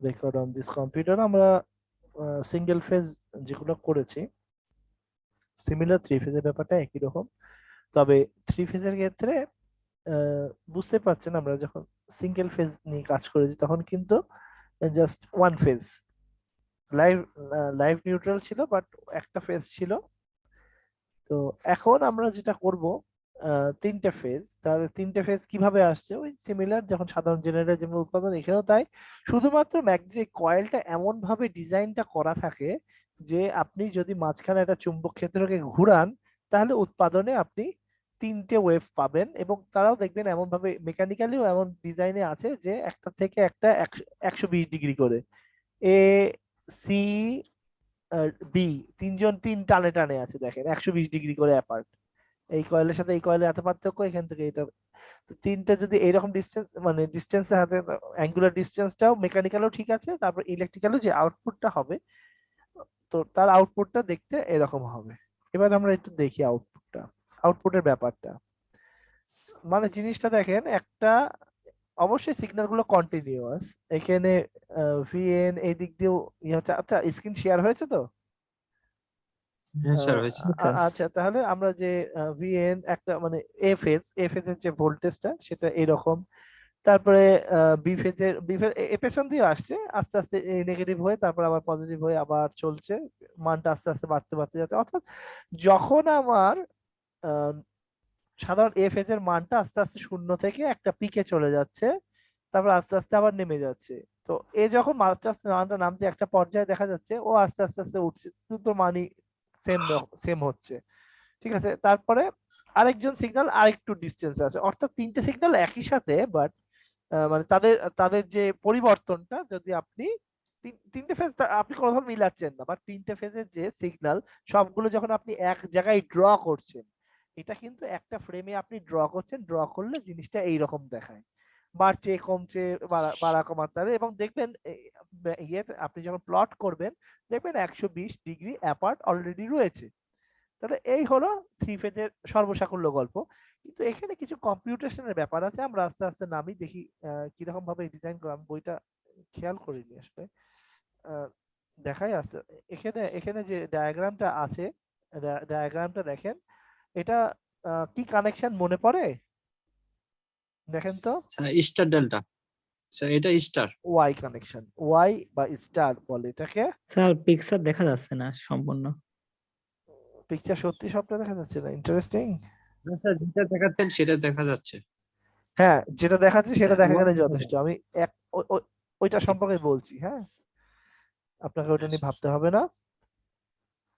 Record on this computer আমরা single phase যেগুলো করেছি সিমিলার থ্রি ফেজের ব্যাপারটা একই রকম, তবে থ্রি ফেজের ক্ষেত্রে বুঝতে পারছেন আমরা যখন সিঙ্গেল ফেজ নিয়ে কাজ করেছি তখন কিন্তু just one phase live live neutral ছিল, বাট একটা ফেজ ছিল। তো এখন আমরা যেটা করব তিনটে ফেজ, তাহলে তিনটে ফেজ কিভাবে আসছে ওই সিমিলার যখন সাধারণ জেনারেটর যেমন উৎপাদন এখানেও তাই, শুধুমাত্র ম্যাগনেটিক কয়েলটা এমন ভাবে ডিজাইনটা করা থাকে যে আপনি যদি মাঝখানে একটা চুম্বক ক্ষেত্রকে ঘুরান তাহলে উৎপাদনে আপনি তিনটে ওয়েভ পাবেন, এবং তারাও দেখবেন এমন ভাবে মেকানিক্যালিও এমন ডিজাইনে আছে যে একটা থেকে একটা 120 ডিগ্রি করে এ সি বি, তিনজন তিন টানে টানে আছে দেখেন 120 ডিগ্রি করে অ্যাপার্ট। এই কয়েলের সাথে এই কয়েলের এত পার্থক্য, এখান থেকে এটা। তো তিনটা যদি এইরকম ডিস্টেন্স মানে ডিস্টেন্সের হাতে অ্যাঙ্গুলার ডিস্টেন্সটাও মেকানিক্যালও ঠিক আছে, তারপর ইলেকট্রিক্যালও যে আউটপুটটা হবে তো তার আউটপুটটা দেখতে এরকম হবে। এবার আমরা একটু দেখি আউটপুটের ব্যাপারটা। মানে জিনিসটা দেখেন একটা, অবশ্যই সিগন্যাল গুলো কন্টিনিউয়াস এখানে ভিএন এই দিক দিয়েও ইয়ে হচ্ছে। আচ্ছা স্ক্রিন শেয়ার হয়েছে তো? হ্যাঁ স্যার হয়েছে। আচ্ছা তাহলে আমরা যে ভিএন একটা মানে এ ফেজের যে ভোল্টেজটা সেটা এরকম, তারপরে বি ফেজের এ পেছন দিয়ে আসছে আস্তে আস্তে নেগেটিভ হয়ে তারপর আবার পজিটিভ হয়ে আবার চলছে, মানটা আস্তে আস্তে বাড়তে বাড়তে যাচ্ছে। অর্থাৎ যখন আমার আহ, সাধারণ এ ফেজের মানটা আস্তে আস্তে শূন্য থেকে একটা পিকে চলে যাচ্ছে, তারপর আস্তে আস্তে আবার নেমে যাচ্ছে। তো এ যখন আস্তে আস্তে মানটা নামছে একটা পর্যায়ে দেখা যাচ্ছে ও আস্তে আস্তে আস্তে উঠছে, দুটো মানই সেম সেম হচ্ছে। ঠিক আছে, তারপরে আরেকজন সিগন্যাল আরেকটু ডিস্টেন্স আছে, অর্থাৎ তিনটে সিগন্যাল একই সাথে, বাট মানে তাদের তাদের যে পরিবর্তনটা যদি আপনি তিনটে ফেজ আপনি কোনোভাবে মিলাচ্ছেন না, বাট তিনটে ফেজের যে সিগন্যাল সবগুলো যখন আপনি এক জায়গায় ড্র করছেন, এটা কিন্তু একটা ফ্রেমে আপনি ড্র করছেন, ড্র করলে জিনিসটা এইরকম দেখায়, বাড়ছে কমছে বাড়া কমা তাহলে। এবং দেখবেন ইয়ে আপনি যখন প্লট করবেন দেখবেন 120 ডিগ্রি অ্যাপার্ট অলরেডি রয়েছে। তাহলে এই হলো থ্রি ফেজের সর্বসাকুল্য গল্প। কিন্তু এখানে কিছু কম্পিউটেশনের ব্যাপার আছে, আমরা আস্তে আস্তে নামি দেখি কিরকম ভাবে ডিজাইন করা, আমি বইটা খেয়াল করিনি আসলে। আহ, দেখাই আসতে, এখানে এখানে যে ডায়াগ্রামটা আছে ডায়াগ্রামটা দেখেন, এটা কি কানেকশন মনে পড়ে দেখেন তো? স্যার স্টার ডেল্টা, স্যার এটা স্টার। ওয়াই কানেকশন, ওয়াই বা স্টার বলে এটাকে। স্যার পিকচার দেখা যাচ্ছে না সম্পূর্ণ। পিকচার সত্যি সবটা দেখা যাচ্ছে না, ইন্টারেস্টিং। না স্যার যেটা দেখাচ্ছেন সেটা দেখা যাচ্ছে। হ্যাঁ যেটা দেখাচ্ছে সেটা স্যার দেখা ওয়াই গেলে দেখা যথেষ্ট, যাচ্ছে। আমি এক ওইটা সম্পর্কে বলছি। হ্যাঁ আপনাকে ওটা হ্যাঁ নিয়ে স্যার। ভাবতে হবে না।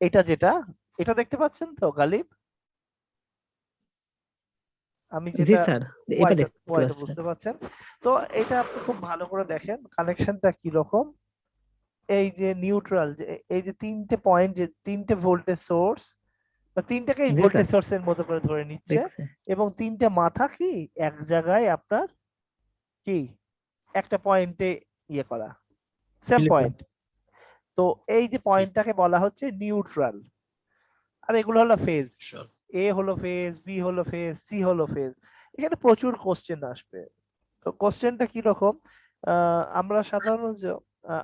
এটা যেটা, এটা দেখতে পাচ্ছেন তো গালিব? আমি জি যেটা স্যার, এটা ওয়াইটা দেখতে ওয়াইটা পাচ্ছি স্যার। বুঝতে পারছেন? তো এটা আপনি খুব ভালো করে দেখেন কানেকশনটা কি রকম। এই যে নিউট্রাল, যে এই যে তিনটে পয়েন্ট, যে তিনটে ভোল্টেজ সোর্স বা তিনটাকেই জি স্যার ভোল্টেজ সোর্সের মতো করে ধরে নিচ্ছে, দেখছি। এবং তিনটে মাথা কি এক জায়গায় আপনার কি একটা পয়েন্টে ইয়ে করা, সেম সিলিকন। পয়েন্ট। তো এই যে পয়েন্টটাকে বলা হচ্ছে নিউট্রাল, আর এগুলো হলো ফেজ। স্যার এ হলো ফেজ, বি হলো ফেজ, সি হলো ফেজ। এখানে প্রচুর কোশ্চেন আসবে। তো কোশ্চেনটা কি রকম, আমরা সাধারণত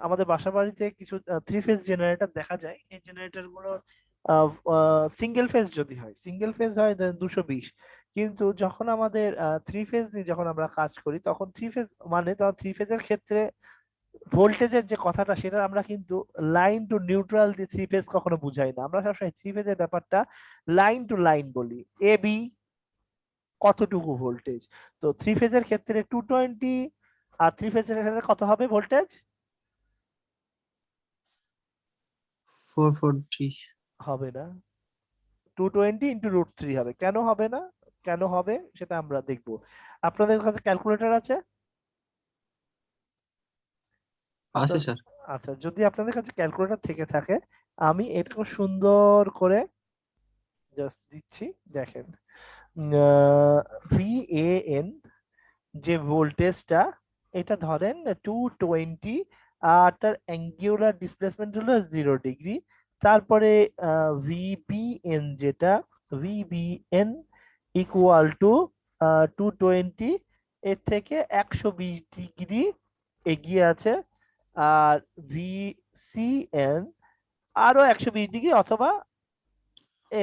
আমাদের বাসা বাড়িতে কিছু থ্রি ফেজ জেনারেটর দেখা যায়, এই জেনারেটর গুলো সিঙ্গেল ফেজ যদি হয়, সিঙ্গেল ফেজ হয় 220, কিন্তু যখন আমাদের থ্রি ফেজ নিয়ে যখন আমরা কাজ করি তখন থ্রি ফেজ মানে তখন থ্রি ফেজের ক্ষেত্রে ভোল্টেজের যে কথাটা সেটা আমরা কিন্তু লাইন টু নিউট্রাল দিয়ে থ্রি ফেজ কখনো বুঝাই না, আমরা সবসময় থ্রি ফেজের ব্যাপারটা লাইন টু লাইন বলি, এ বি কতটুকু ভোল্টেজ। তো থ্রি ফেজের ক্ষেত্রে 220, আর থ্রি ফেজের ক্ষেত্রে কত হবে ভোল্টেজ? 443। হবে না, 220 × √3 হবে। কেন হবে না, কেন হবে সেটা আমরা দেখবো। আপনাদের কাছে ক্যালকুলেটর আছে? আছে আপনার স্যার। আচ্ছা, যদি আপনাদের কাছে ক্যালকুলেটর থেকে থাকে আমি এটা খুব সুন্দর করে জাস্ট দিচ্ছি, দেখেন ভিএএন যে ভোল্টেজটা, এটা ধরেন 220, আর তার অ্যাঙ্গুলার ডিসপ্লেসমেন্ট হলো 0 ডিগ্রি। তারপরে ভিবিএন যেটা, ভিবিএন ইকুয়াল টু 220 এর থেকে 120 ডিগ্রি এগিয়ে আছে, আর VCN আরো 120 ডিগ্রি, অথবা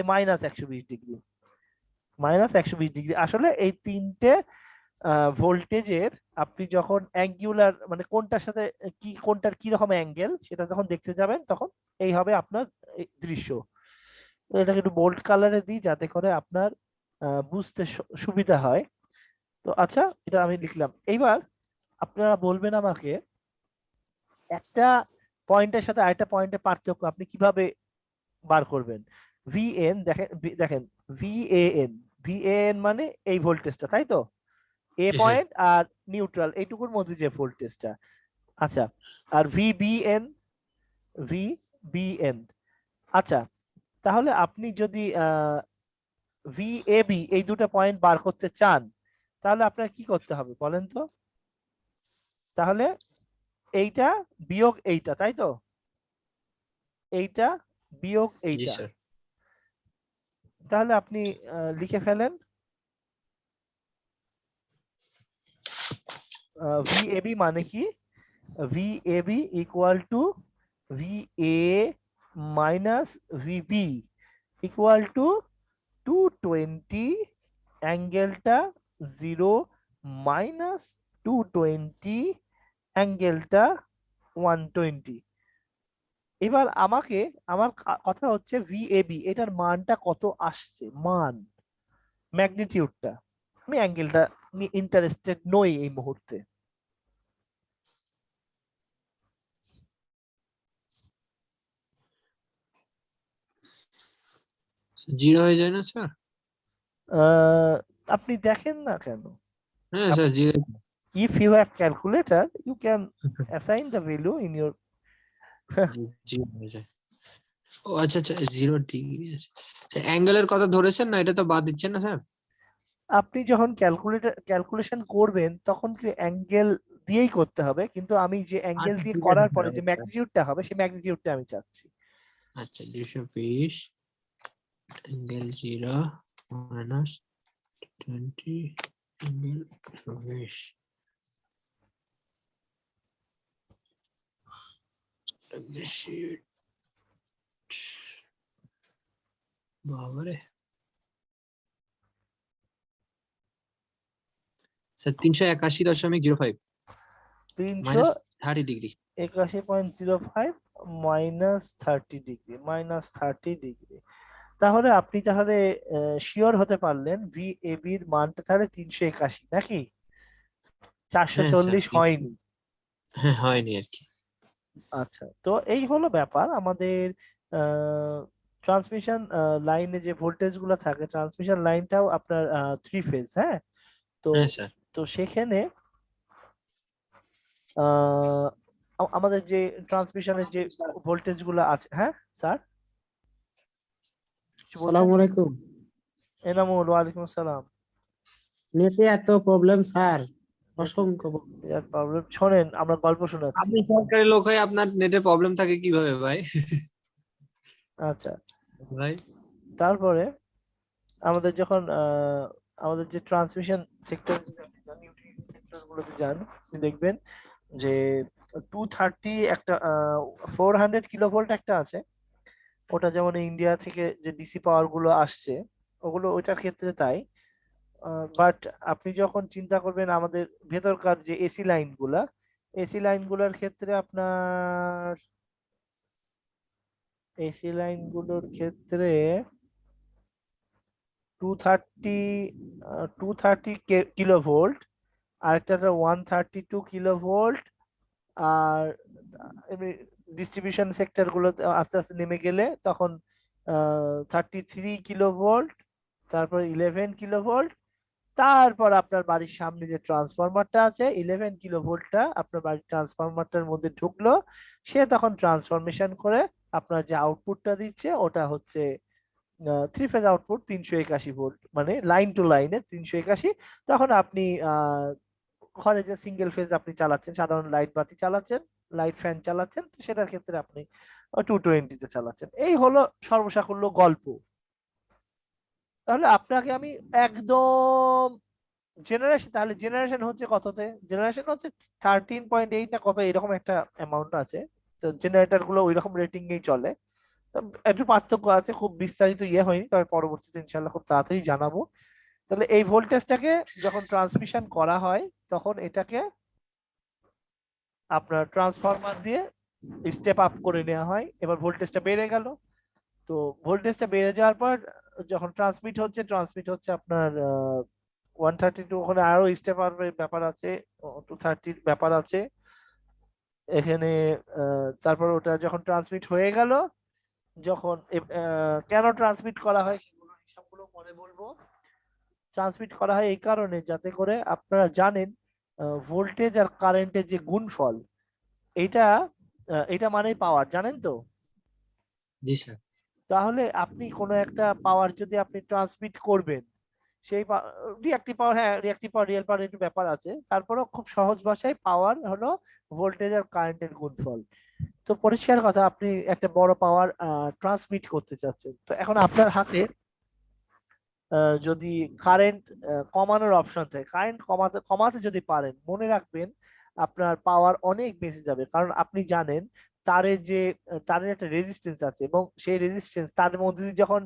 -120 ডিগ্রি। -120 ডিগ্রি আসলে এই তিনটে ভোল্টেজের আপনি যখন অ্যাঙ্গুলার মানে কোনটার সাথে কোনটার কি রকম অ্যাঙ্গেল সেটা যখন দেখতে যাবেন তখন এই হবে আপনার এই দৃশ্য। তো এটাকে একটু বোল্ড কালারে দিই যাতে করে আপনার বুঝতে সুবিধা হয়। তো আচ্ছা, এটা আমি লিখলাম। এইবার আপনারা বলবেন আমাকে একটা পয়েন্টের সাথে আরেকটা পয়েন্টের পার্থক্য আপনি কিভাবে বার করবেন। ভিএন দেখেন, দেখেন ভিএএন, ভিএএন মানে এই ভোল্টেজটা, তাই তো? এ হ্যাঁ পয়েন্ট আর নিউট্রাল এইটুকুর মধ্যে যে ভোল্টেজটা। আচ্ছা, আর ভিবিএন, ভিবিএন। আচ্ছা, তাহলে আপনি যদি ভিএবি এই দুটো পয়েন্ট বার করতে চান তাহলে আপনার কি করতে হবে বলেন তো? তাহলে এইটা বিয়োগ এইটা, তাই তো? এইটা বিয়োগ জি এইটা। স্যার। তাহলে আপনি লিখে ফেলেন ভিএবি মানে কি। VAB equal to VA minus VB equal to 220 অ্যাঙ্গেলটা 0 মাইনাস 220 অ্যাঙ্গেলটা 120। এবার আমাকে আমার কথা হচ্ছে ভিএবি এটার মানটা কত আসছে, মান ম্যাগনিটিউডটা। আমি অ্যাঙ্গেলটা ইন্টারেস্টেড নই এই মুহূর্তে। জিরো হয়ে যায় না স্যার? আহ, আপনি দেখেন না কেন? হ্যাঁ sir, zero. If you have calculator, you can assign the value in your zero হয়ে যায়। ও আচ্ছা আচ্ছা, 0 ডিগ্রি আছে। আচ্ছা, অ্যাঙ্গেলের কথা ধরেছেন না, এটা তো বাদ দিচ্ছেন না স্যার? আপনি যখন ক্যালকুলেশন করবেন তখন কি অ্যাঙ্গেল দিয়েই করতে হবে, কিন্তু আমি যে অ্যাঙ্গেল আচ্ছা দিয়ে ঠিক আছে করার স্যার, পরে যে ম্যাগনিটিউডটা হবে সেই ম্যাগনিটিউডটা আমি চাচ্ছি। আচ্ছা 220 অ্যাঙ্গেল 0 মাইনাস 20 অ্যাঙ্গেল 20। বাবারে স্যার, 381.05 তিনশো মাইনাস 30 ডিগ্রি। 81.05 -30 degree, -30 degree. তাহলে আপনি তাহলে শিওর হতে পারলেন VAB এর মানটা তাহলে 381 নাকি চারশো হ্যাঁ স্যার, চল্লিশ হয়নি? হ্যাঁ হয়নি আর কি। আচ্ছা, তো এই হলো ব্যাপার আমাদের ট্রান্সমিশন লাইনে যে ভোল্টেজ গুলো থাকে, ট্রান্সমিশন লাইনটাও আপনার 3 ফেজ, হ্যাঁ। তো হ্যাঁ স্যার। তো সেখানে আহ, আমাদের যে ট্রান্সমিশনের যে ভোল্টেজ গুলো আছে, হ্যাঁ স্যার কিছু বলছেন? আসসালামু আলাইকুম। এনামুল, ওয়ালাইকুম আসসালাম। নেটে এত প্রবলেম স্যার, অসংখ্য problem। বিরাট প্রবলেম। শোনেন, আমরা গল্প শোনাচ্ছি। আপনি সরকারি লোক হয়ে আপনার নেটে প্রবলেম থাকে কিভাবে ভাই? আচ্ছা, ভাই তারপরে আমাদের যখন আমাদের যে ট্রান্সমিশন সেক্টর সেক্টর গুলোতে যান আপনি দেখবেন যে 230 একটা 400 কিলোভোল্ট একটা আছে। ওটা যেমন ইন্ডিয়া থেকে যে ডিসি পাওয়ার গুলো আসছে ওগুলো ওইটার ক্ষেত্রে তাই। বাট আপনি যখন চিন্তা করবেন আমাদের ভেতরকার যে এসি লাইনগুলোর ক্ষেত্রে আপনার এসি লাইনগুলোর ক্ষেত্রে 230 কিলোভোল্ট, আরেকটা 132 কিলোভোল্ট। আর এমনি ডিস্ট্রিবিউশন সেক্টর গুলোতে আস্তে আস্তে নেমে গেলে তখন 33 কিলোভোল্ট, তারপর 11 কিলোভোল্ট। তারপর আপনার বাড়ির সামনে যে ট্রান্সফরমারটা আছে 11 কিলোভোল্টটা আপনার বাড়ির ট্রান্সফরমারটার মধ্যে ঢুকলো। সে তখন ট্রান্সফরমেশন করে আপনার যে আউটপুটটা দিচ্ছে ওটা হচ্ছে 3 ফেজ আউটপুট 381 ভোল্ট, মানে লাইন টু লাইনে 381। তখন আপনি ঘরে যে সিঙ্গেল ফেজ আপনি চালাচ্ছেন, সাধারণ লাইট বাতি চালাচ্ছেন, লাইট ফ্যান চালাচ্ছেন, সেটার ক্ষেত্রে আপনি 220 চালাচ্ছেন। এই হলো সর্বসাকুল্য গল্প। তাহলে আপনাকে আমি একদম জেনারেশন, তাহলে জেনারেশন হচ্ছে কততে? জেনারেশন হচ্ছে 13.8 না কত এরকম একটা অ্যামাউন্ট আছে। তো জেনারেটর গুলো ওই রকম রেটিং এই চলে। তো একটু পার্থক্য আছে, খুব বিস্তারিত ইয়ে হয়নি, তবে পরবর্তীতে ইনশাল্লাহ খুব তাড়াতাড়ি জানাবো। তাহলে এই ভোল্টেজটাকে যখন ট্রান্সমিশন করা হয় তখন এটাকে আপনার ট্রান্সফরমার দিয়ে স্টেপ আপ করে নেওয়া হয়। এবার ভোল্টেজটা বেড়ে গেল, তো ভোল্টেজটা বেড়ে যাওয়ার পর যখন ট্রান্সমিট হচ্ছে আপনার 132, ওখানে আরো স্টেপ আপ ব্যাপার আছে, 230 ব্যাপার আছে এখানে। তারপর ওটা যখন ট্রান্সমিট হয়ে গেল, যখন কেন ট্রান্সমিট করা হয় সেগুলো হিসাবগুলো পরে বলবো। ট্রান্সমিট করা হয় এই কারণে যাতে করে আপনারা জানেন ভোল্টেজ আর কারেন্টের যে গুণফল, এটা এটা মানেই পাওয়ার, জানেন তো? জি স্যার। তাহলে আপনি কোনো একটা পাওয়ার যদি আপনি ট্রান্সমিট করবেন, সেই রিয়াক্টিভ পাওয়ার, হ্যাঁ রিয়াক্টিভ পাওয়ার রিয়েল পাওয়ার একটু ব্যাপার আছে, তারপরেও খুব সহজ ভাষায় পাওয়ার হলো ভোল্টেজ আর কারেন্টের গুণফল। তো পরিষ্কার কথা, আপনি একটা বড় পাওয়ার ট্রান্সমিট করতে চাচ্ছেন, তো এখন আপনার হাতে যদি কারেন্ট কমানোর অপশন থাকে, কারেন্ট কমাতে কমাতে যদি পারেন, মনে রাখবেন আপনার পাওয়ার অনেক বেশি যাবে। কারণ আপনি জানেন তারের একটা রেজিস্ট্যান্স আছে, এবং সেই রেজিস্ট্যান্স তার মধ্যে দিয়ে যখন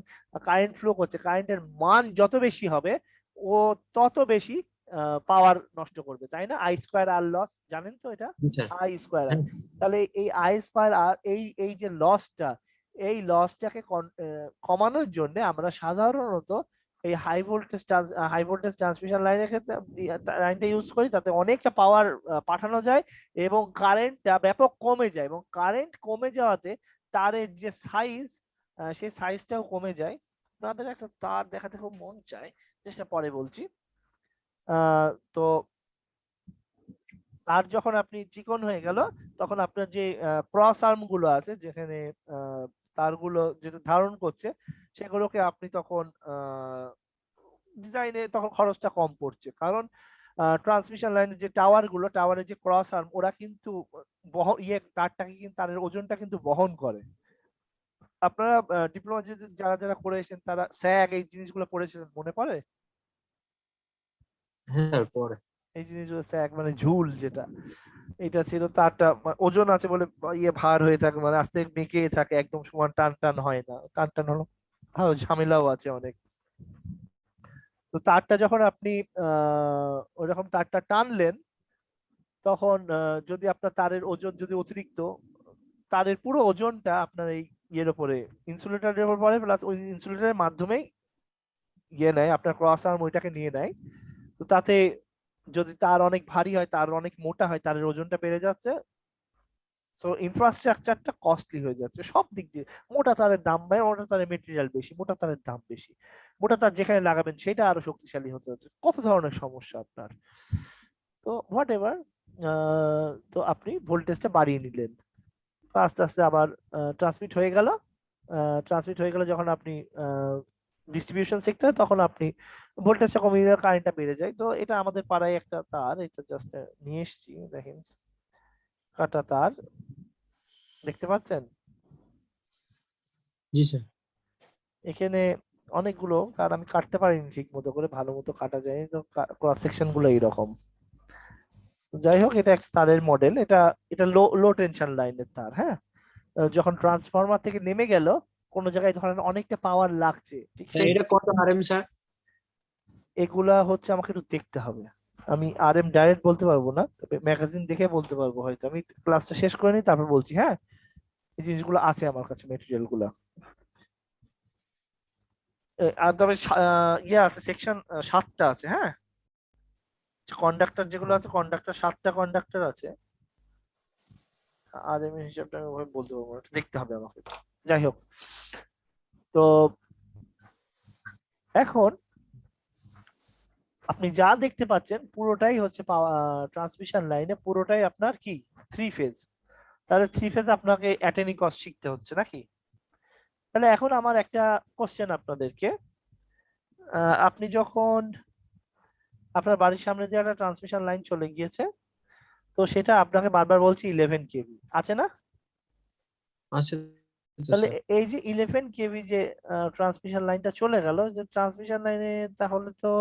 কারেন্ট ফ্লো করছে, কারেন্টের মান যত বেশি হবে ও তত বেশি পাওয়ার নষ্ট করবে, তাই না? আই স্কোয়ার আর লস, জানেন তো এটা? জি স্যার। আই স্কোয়ার আর। হ্যাঁ। তাহলে এই আই স্কোয়ার আর এই যে লসটা, এই লসটাকে কমানোর জন্য আমরা সাধারণত এই হাই ভোল্টেজ ট্রান্সমিশন লাইনের ক্ষেত্রে লাইনটা ইউজ করি, তাতে অনেকটা পাওয়ার পাঠানো যায় এবং কারেন্টটা ব্যাপক কমে যায়, এবং কারেন্ট কমে যাওয়াতে তারের যে সাইজ, সেই সাইজটাও কমে যায়। আপনাদের একটা তার দেখাতে খুব মন চায়, যেটা পরে বলছি। তো তার যখন আপনি চিকন হয়ে গেল, তখন আপনার যে ক্রস আর্ম গুলো আছে যেখানে তারগুলো যেটা ধারণ করছে, সেগুলোকে আপনি তখন ডিজাইনে তখন খরচটা কম পড়ছে। কারণ ট্রান্সমিশন লাইনের যে টাওয়ারের যে ক্রস আর্ম, ওরা কিন্তু তারটাকে কিন্তু, তারের ওজনটা কিন্তু বহন করে। আপনারা ডিপ্লোমা যারা যারা করেছেন তারা স্যাগ এই জিনিসগুলো পড়েছেন, মনে পড়ে? হ্যাঁ স্যার, পরে। এই জিনিসগুলো স্যাগ মানে ঝুল, যেটা এটা ছিল তারটা ওজন আছে বলে ভার হয়ে থাকে, মানে আস্তে বেঁকে থাকে, একদম সমান টান টান হয় না, টান টান হলো আরো ঝামেলাও আছে অনেক। তো তারটা যখন আপনি ওরকম তারটা টানলেন, তখন যদি আপনার তারের ওজন যদি অতিরিক্ত, তারের পুরো ওজনটা আপনার এই ইয়ের উপরে, ইনসুলেটরের উপর পড়ে, প্লাস ওই ইনসুলেটরের মাধ্যমেই নেয় আপনার ক্রস আর্ম, ওইটাকে নিয়ে নেয়। তো তাতে যদি তার অনেক ভারী হয়, তার অনেক মোটা হয়, তারের ওজনটা বেড়ে যাচ্ছে, তো ইনফ্রাস্ট্রাকচারটা কস্টলি হয়ে যাচ্ছে সব দিক দিয়ে। মোটা তারের দাম, মোটা তারের মেটেরিয়াল বেশি, মোটা তারের দাম বেশি, মোটা তার যেখানে লাগাবেন সেটা আরো শক্তিশালী হতে হচ্ছে, কত ধরনের সমস্যা আপনার। তো হোয়াট এভার, তো আপনি ভোল্টেজটা বাড়িয়ে নিলেন, তো আস্তে আস্তে আবার ট্রান্সমিট হয়ে গেল যখন আপনি ডিস্ট্রিবিউশন সেক্টর, তখন আপনি ভোল্টেজটা কমিয়ে দিলে কারেন্টটা বেড়ে যায়। তো এটা আমাদের পাড়ায় একটা তার, এটা জাস্ট নিয়ে এসেছি, দেখেন কাটা তার, দেখতে পাচ্ছেন জি স্যার। এখানে অনেকগুলো তার, আমি কাটতে পারিনি ঠিক মতো করে, ভালো মতো কাটা যায় তো, ক্রস সেকশন গুলো এইরকম। যাই হোক, এটা একটা তারের মডেল, এটা এটা লো লো টেনশন লাইনের তার, হ্যাঁ। যখন ট্রান্সফরমার থেকে নেমে গেল, কোন জায়গায় ধরেন অনেকটা পাওয়ার লাগছে, ঠিক স্যার, সেই, এটা কত আরএম স্যার? এগুলা হচ্ছে আমাকে একটু দেখতে হবে, আমি আরএম ডাইরেক্ট বলতে পারবো না, তবে ম্যাগাজিন দেখে বলতে পারবো হয়তো। আমি ক্লাসটা শেষ করে নিই, তারপর বলছি, হ্যাঁ। এই জিনিসগুলো আছে আমার কাছে, মেটেরিয়াল গুলা। আর তবে ইয়ে আছে, সেকশন 7টা আছে, হ্যাঁ। কন্ডাক্টর যেগুলো আছে, কন্ডাক্টর 7টা কন্ডাক্টর আছে। আর এম হিসাবটা আমি ওভাবে বলতে পারবো না, এটা দেখতে হবে আমাকে। যাই হোক, তো এখন আপনি যা দেখতে পাচ্ছেন পুরোটাই হচ্ছে ট্রান্সমিশন লাইনে, পুরোটাই আপনার কি 3 ফেজ। তাহলে 3 ফেজ আপনাকে অ্যাটেনি কস্ট শিখতে হচ্ছে নাকি? তাহলে এখন আমার একটা কোশ্চেন আপনাদেরকে, আপনি যখন আপনার বাড়ির সামনে দিয়ে একটা ট্রান্সমিশন লাইন চলে গিয়েছে, তো সেটা আপনাকে বারবার বলছি 11 কেভি আছে না? আচ্ছা তাহলে স্যার। এই যে 11 কেভি যে ট্রান্সমিশন লাইনটা চলে গেল, যে ট্রান্সমিশন লাইনে, তাহলে তো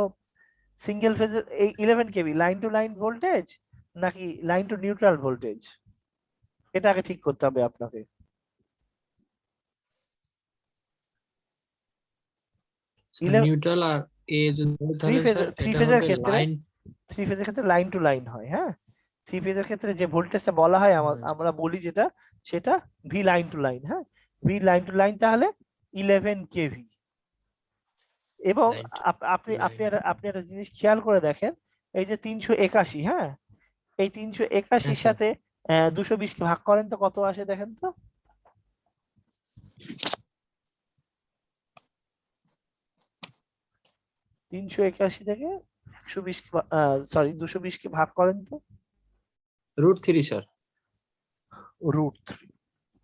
সিঙ্গেল ফেজের এই 11 KV line to line voltage নাকি লাইন টু নিউট্রাল ভোল্টেজ, এটা আগে ঠিক করতে হবে আপনাকে। নিউট্রাল আর এ যদি হয় থ্রি তাহলে স্যার থ্রি এটা ফেজের হবে ক্ষেত্রে লাইন। থ্রি ফেজের ক্ষেত্রে লাইন টু লাইন হয়, হ্যাঁ। থ্রি ফেজের ক্ষেত্রে যে ভোল্টেজটা বলা হয় আমরা বলি যেটা, সেটা ভি লাইন টু লাইন, হ্যাঁ। ভি লাইন টু লাইন তাহলে 11 কেভি। এবং Line to আপনি আপনি line. আপনি একটা জিনিস খেয়াল করে দেখেন, এই যে 381, হ্যাঁ, এই 381 স্যার। সাথে 220 কে ভাগ করেন তো কত আসে দেখেন তো। 381 থেকে 120 সরি 220 কে ভাগ করেন তো। √3 স্যার। √3।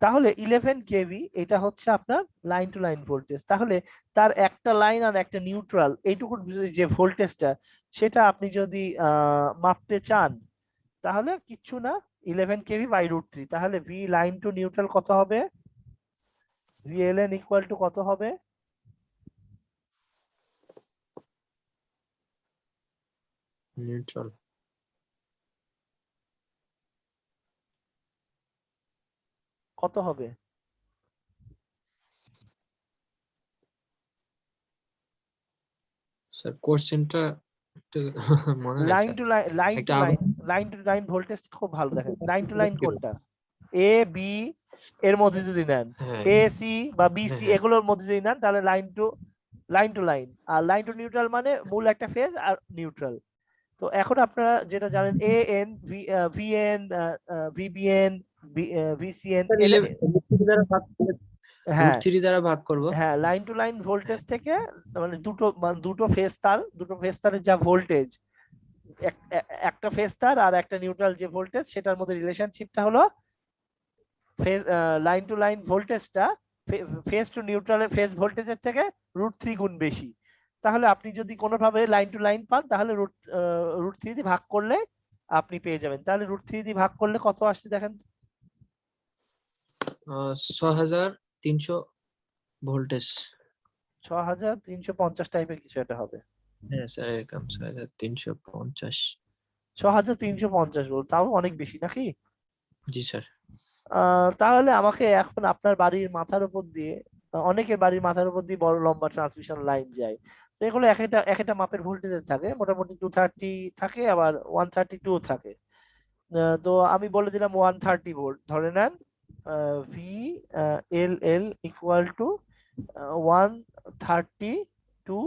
তাহলে 11 কেভি এটা হচ্ছে আপনার লাইন টু লাইন ভোল্টেজ। তাহলে তার একটা লাইন আর একটা নিউট্রাল এইটুকু যে ভোল্টেজটা, সেটা আপনি যদি মাপতে চান তাহলে কিচ্ছু না, 11 কেভি বাই √3। তাহলে ভি লাইন টু নিউট্রাল কত হবে, ভিএলএন ইকুয়াল টু কত হবে, নিউট্রাল কত হবে? স্যার কোশ্চেনটা একটু মনে নেই line sir. To line, line to একটা line, line to line voltage খুব ভালো দেখেন। লাইন টু লাইন কোনটা, এ বি এর মধ্যে যদি নেন, হ্যাঁ এ সি বা বি সি হ্যাঁ। এগুলোর মধ্যে যদি নেন, তাহলে line to line. R line to neutral মানে মূল একটা ফেজ আর নিউট্রাল। তো এখন আপনারা যেটা জানেন, A N V N VBN VCN, হ্যাঁ √3 দ্বারা ভাগ করব। হ্যাঁ, লাইন টু লাইন ভোল্টেজ থেকে, মানে দুটো ফেজ তার, দুটো ফেজ তারের যা ভোল্টেজ, একটা ফেজ তার আর একটা নিউট্রাল যে ভোল্টেজ, সেটার মধ্যে রিলেশনশিপটা হলো ফেজ লাইন টু লাইন ভোল্টেজটা ফেজ টু নিউট্রালের ফেজ ভোল্টেজের থেকে √3 গুণ বেশি। তাহলে আপনি যদি কোনোভাবে লাইন টু লাইন পান, তাহলে √3 দিয়ে ভাগ করলে আপনি পেয়ে যাবেন। তাহলে √3 দিয়ে ভাগ করলে কত আসছে দেখেন, 6300 ভোল্টেজ। 6350 টাইপের কিছু একটা হবে। হ্যাঁ স্যার এরকম 6350। 6350 ভোল্ট, তাও অনেক বেশি নাকি? জি স্যার। তাহলে আমাকে এখন আপনার বাড়ির মাথার উপর দিয়ে, অনেকের বাড়ির মাথার উপর দিয়ে বড় লম্বা ট্রান্সমিশন লাইন যায়। তো এগুলো এক একটা মাপের ভোল্টেজের থাকে, মোটামুটি 230 থাকে, আবার 132 থাকে। তো আমি বলে দিলাম 130 ভোল্ট ধরে নেন। V L L equal to 132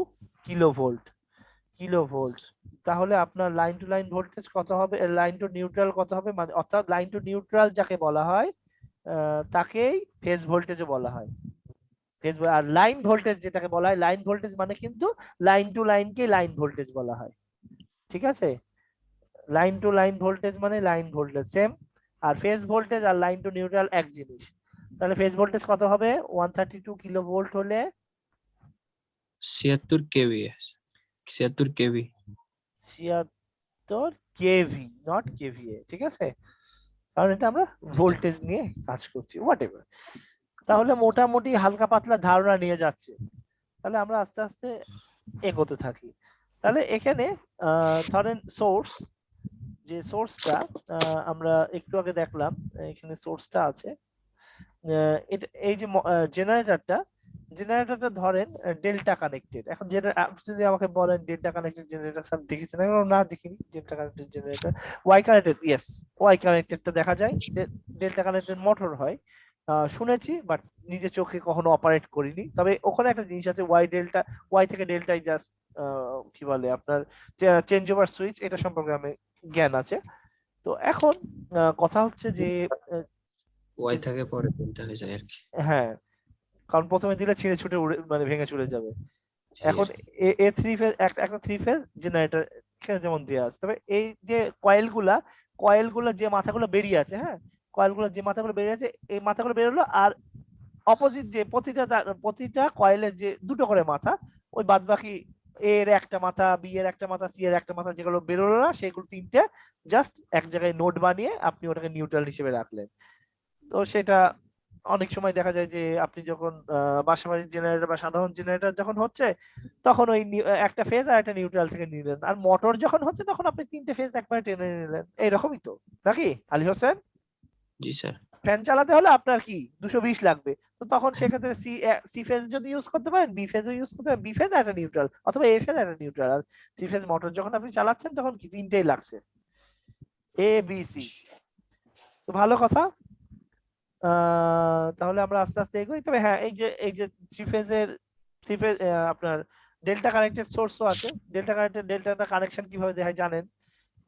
kilovolt. তাহলে আপনার লাইন টু লাইন ভোল্টেজ কত হবে, লাইন টু নিউট্রাল কত হবে, মানে অর্থাৎ লাইন টু নিউট্রাল যাকে বলা হয় তাকেই ফেজ ভোল্টেজও বলা হয়। আর লাইন ভোল্টেজ যেটাকে বলা হয়, লাইন ভোল্টেজ মানে কিন্তু লাইন টু লাইনকে লাইন ভোল্টেজ বলা হয়, ঠিক আছে? লাইন টু লাইন ভোল্টেজ মানে line voltage same, R phase voltage R line to neutral এক জিনিস। তাহলে ফেজ ভোল্টেজ কত হবে, 132 কিলোভোল্ট হলে 76 KV. 76 KV. 76 KV, not KVA, ঠিক আছে? কারণ এটা আমরা ভোল্টেজ নিয়ে কাজ করছি, হোয়াট এভার। তাহলে মোটামুটি হালকা পাতলা ধারণা নিয়ে যাচ্ছে। তাহলে আমরা আস্তে আস্তে এগোতে থাকি। তাহলে এখানে ধরেন সোর্স, যে সোর্সটা আমরা একটু আগে দেখলাম, এখানে সোর্সটা আছে। এটা এই যে জেনারেটরটা ধরেন ডেল্টা কানেক্টেড। এখন যেটা আপনি যদি আমাকে বলেন ডেল্টা কানেক্টেড জেনারেটর স্যার দেখেছেন, না দেখিনি delta connected generator. Y connected, yes, Y কানেক্টেডটা দেখা যায় যে ডেল্টা কানেক্টেড মোটর হয়, শুনেছি, বাট নিজে চোখে কখনো অপারেট করিনি। তবে ওখানে একটা জিনিস আছে, ওয়াই থেকে ডেল্টায় জাস্ট কি বলে আপনার চেঞ্জ ওভার সুইচ, এটা সম্পর্কে আমি জ্ঞান আছে। তো এখন কথা হচ্ছে যে ওয়াই থেকে পরে ডেল্টা হয়ে যায় আর কি। হ্যাঁ, কারণ প্রথমে দিলে ছিঁড়ে ছুটে মানে ভেঙে চলে যাবে। জি, এখন এ থ্রি ফেজ একটা থ্রি ফেজ জেনারেটর এখানে যেমন দেওয়া আছে, তবে এই যে কয়েলগুলা যে মাথাগুলো বেরিয়ে আছে, হ্যাঁ, কয়েলগুলো যে মাথাগুলো বেরিয়ে আছে, এই মাথাগুলো বেরোলো, আর অপোজিট যে প্রতিটা কয়েলের যে দুটো করে মাথা, ওই বাদ বাকি এর একটা মাথা, বি এর একটা মাথা, সি এর একটা মাথা, যেগুলো বেরোলো না সেগুলো তিনটে জাস্ট এক জায়গায় নোড বানিয়ে আপনি ওটাকে নিউট্রাল হিসেবে রাখলেন। তো সেটা অনেক সময় দেখা যায় যে আপনি যখন বাসাবাড়ির জেনারেটর বা সাধারণ জেনারেটর যখন হচ্ছে তখন ওই একটা ফেজ আর একটা নিউট্রাল থেকে নিলেন, আর মোটর যখন হচ্ছে তখন আপনি তিনটে ফেজ একবারে টেনে নিলেন, এইরকমই তো নাকি আলী হোসেন? জি স্যার। ফ্যান চালাতে হলে আপনার কি 220 লাগবে, তো তখন সেক্ষেত্রে সি ফেজ যদি ইউজ করতে পারেন, বি ফেজও ইউজ করতে পারেন, বি ফেজ একটা নিউট্রাল অথবা এ ফেজ একটা নিউট্রাল, আর সি ফেজ মোটর যখন আপনি চালাচ্ছেন তখন কি তিনটেই লাগছে, এ বি সি। তো ভালো কথা। তাহলে আমরা আস্তে আস্তে এগোই। তবে হ্যাঁ, এই যে থ্রি ফেজের থ্রি ফেজ আপনার ডেল্টা কানেক্টেড সোর্সও আছে। ডেল্টা কানেক্টেড, ডেল্টা কানেকশন কিভাবে দেয় জানেন?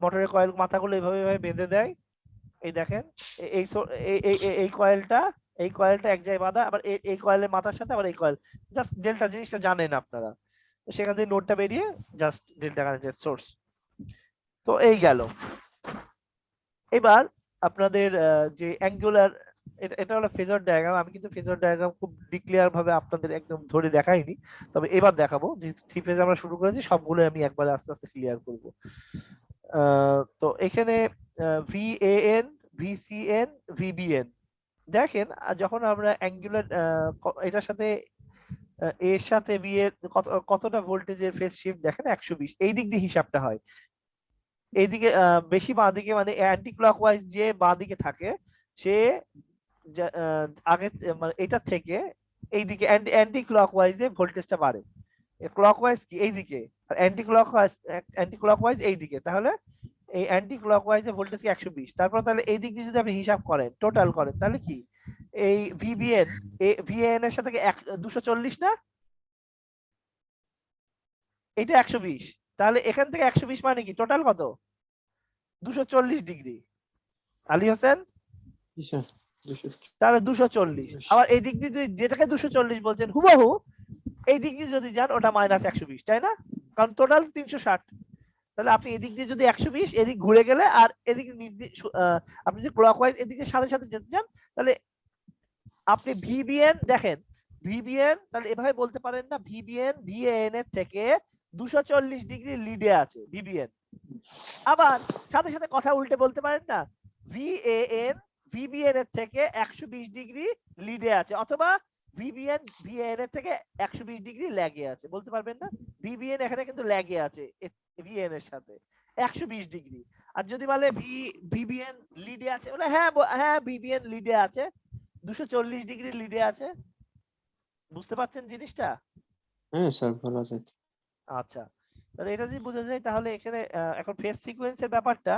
মোটরের কয়েল মাথাগুলো এইভাবে এইভাবে বেঁধে দেয়, এই দেখেন এই এই কয়েলটা, এই কয়েলটা এক জায়গায় বাঁধা, আবার এই কয়েলের মাথার সাথে আবার এই কয়েল, জাস্ট ডেল্টা জিনিসটা জানেন আপনারা, তো সেখান থেকে নোডটা বেরিয়ে জাস্ট ডেল্টা কানেক্টেড সোর্স। তো এই গেল। এবার আপনাদের যে অ্যাঙ্গুলার, এটা হলো ফেজর ডায়াগ্রাম। আমি কিন্তু ফেজর ডায়াগ্রাম খুব ডিক্লিয়ার ভাবে আপনাদের একদম ধরে দেখাইনি, তবে এবার দেখাবো, যেহেতু থ্রি ফেজ আমরা শুরু করেছি সবগুলো আমি একবারে আস্তে আস্তে ক্লিয়ার করব। তো এখানে ভিএএন, ভিসিএন, ভিবিএন, দেখেন যখন আমরা অ্যাঙ্গুলার এটার সাথে এর সাথে বি এর কতটা ভোল্টেজের ফেজ শিফট দেখেন 120, এই দিক দিয়ে হিসাবটা হয়। এইদিকে বেশি বাঁ দিকে মানে অ্যান্টি ক্লকওয়াইজ যে বাঁ দিকে থাকে সে আগে মানে এটা থেকে এইদিকে অ্যান্টি ক্লকওয়াইজে ভোল্টেজটা বাড়ে। ক্লকওয়াইজ কি এইদিকে, আর অ্যান্টি ক্লকওয়াইজ এইদিকে, তাহলে এই অ্যান্টি ক্লকওয়াইজে ভোল্টেজ কি 120। তারপর তাহলে এই দিক দিয়ে যদি আপনি হিসাব করেন, টোটাল করেন, তাহলে কি এই ভিবিএন, ভিএন এর সাথে 240 না, এটা 120, তাহলে এখান থেকে 120 মানে কি টোটাল কত? 240 ডিগ্রি। আলী হোসেন, জি স্যার। তাহলে 240। আবার এই দিক দিয়ে যেটাকে 240 বলছেন হুবহু এই দিক দিয়ে যদি যান ওটা মাইনাস 120, তাই না? কারণ টোটাল 360। তাহলে আপনি এদিক দিয়ে যদি 120 এদিক ঘুরে গেলে আর এদিকে আপনি যদি ক্লকওয়াইজ এদিকে সাথে সাথে যেতে চান, তাহলে আপনি ভিবিএন দেখেন, ভিবিএন তাহলে এভাবে বলতে পারেন না, ভিবিএন ভিএন এর থেকে 240 ডিগ্রি লিডে আছে ভিবিএন। আবার সাথে সাথে কথা উল্টে বলতে পারেন না, ভিএএন ভিবিএন এর থেকে 120 ডিগ্রি লিডে আছে, অথবা ভিবিএন ভিএন এর থেকে 120 ডিগ্রি ল্যাগে আছে, বলতে পারবেন না? ভিবিএন এখানে কিন্তু ল্যাগে আছে ভিএন এর সাথে 120 ডিগ্রি। আর যদি বলে ভিবিএন লিডে আছে, বলে হ্যাঁ হ্যাঁ ভিবিএন লিডে আছে, 240 ডিগ্রি লিডে আছে। বুঝতে পারছেন জিনিসটা? হ্যাঁ স্যার, ভালো আছে। আচ্ছা, তাহলে এটা যদি বোঝা যায় তাহলে এখানে এখন ফেজ সিকোয়েন্সের ব্যাপারটা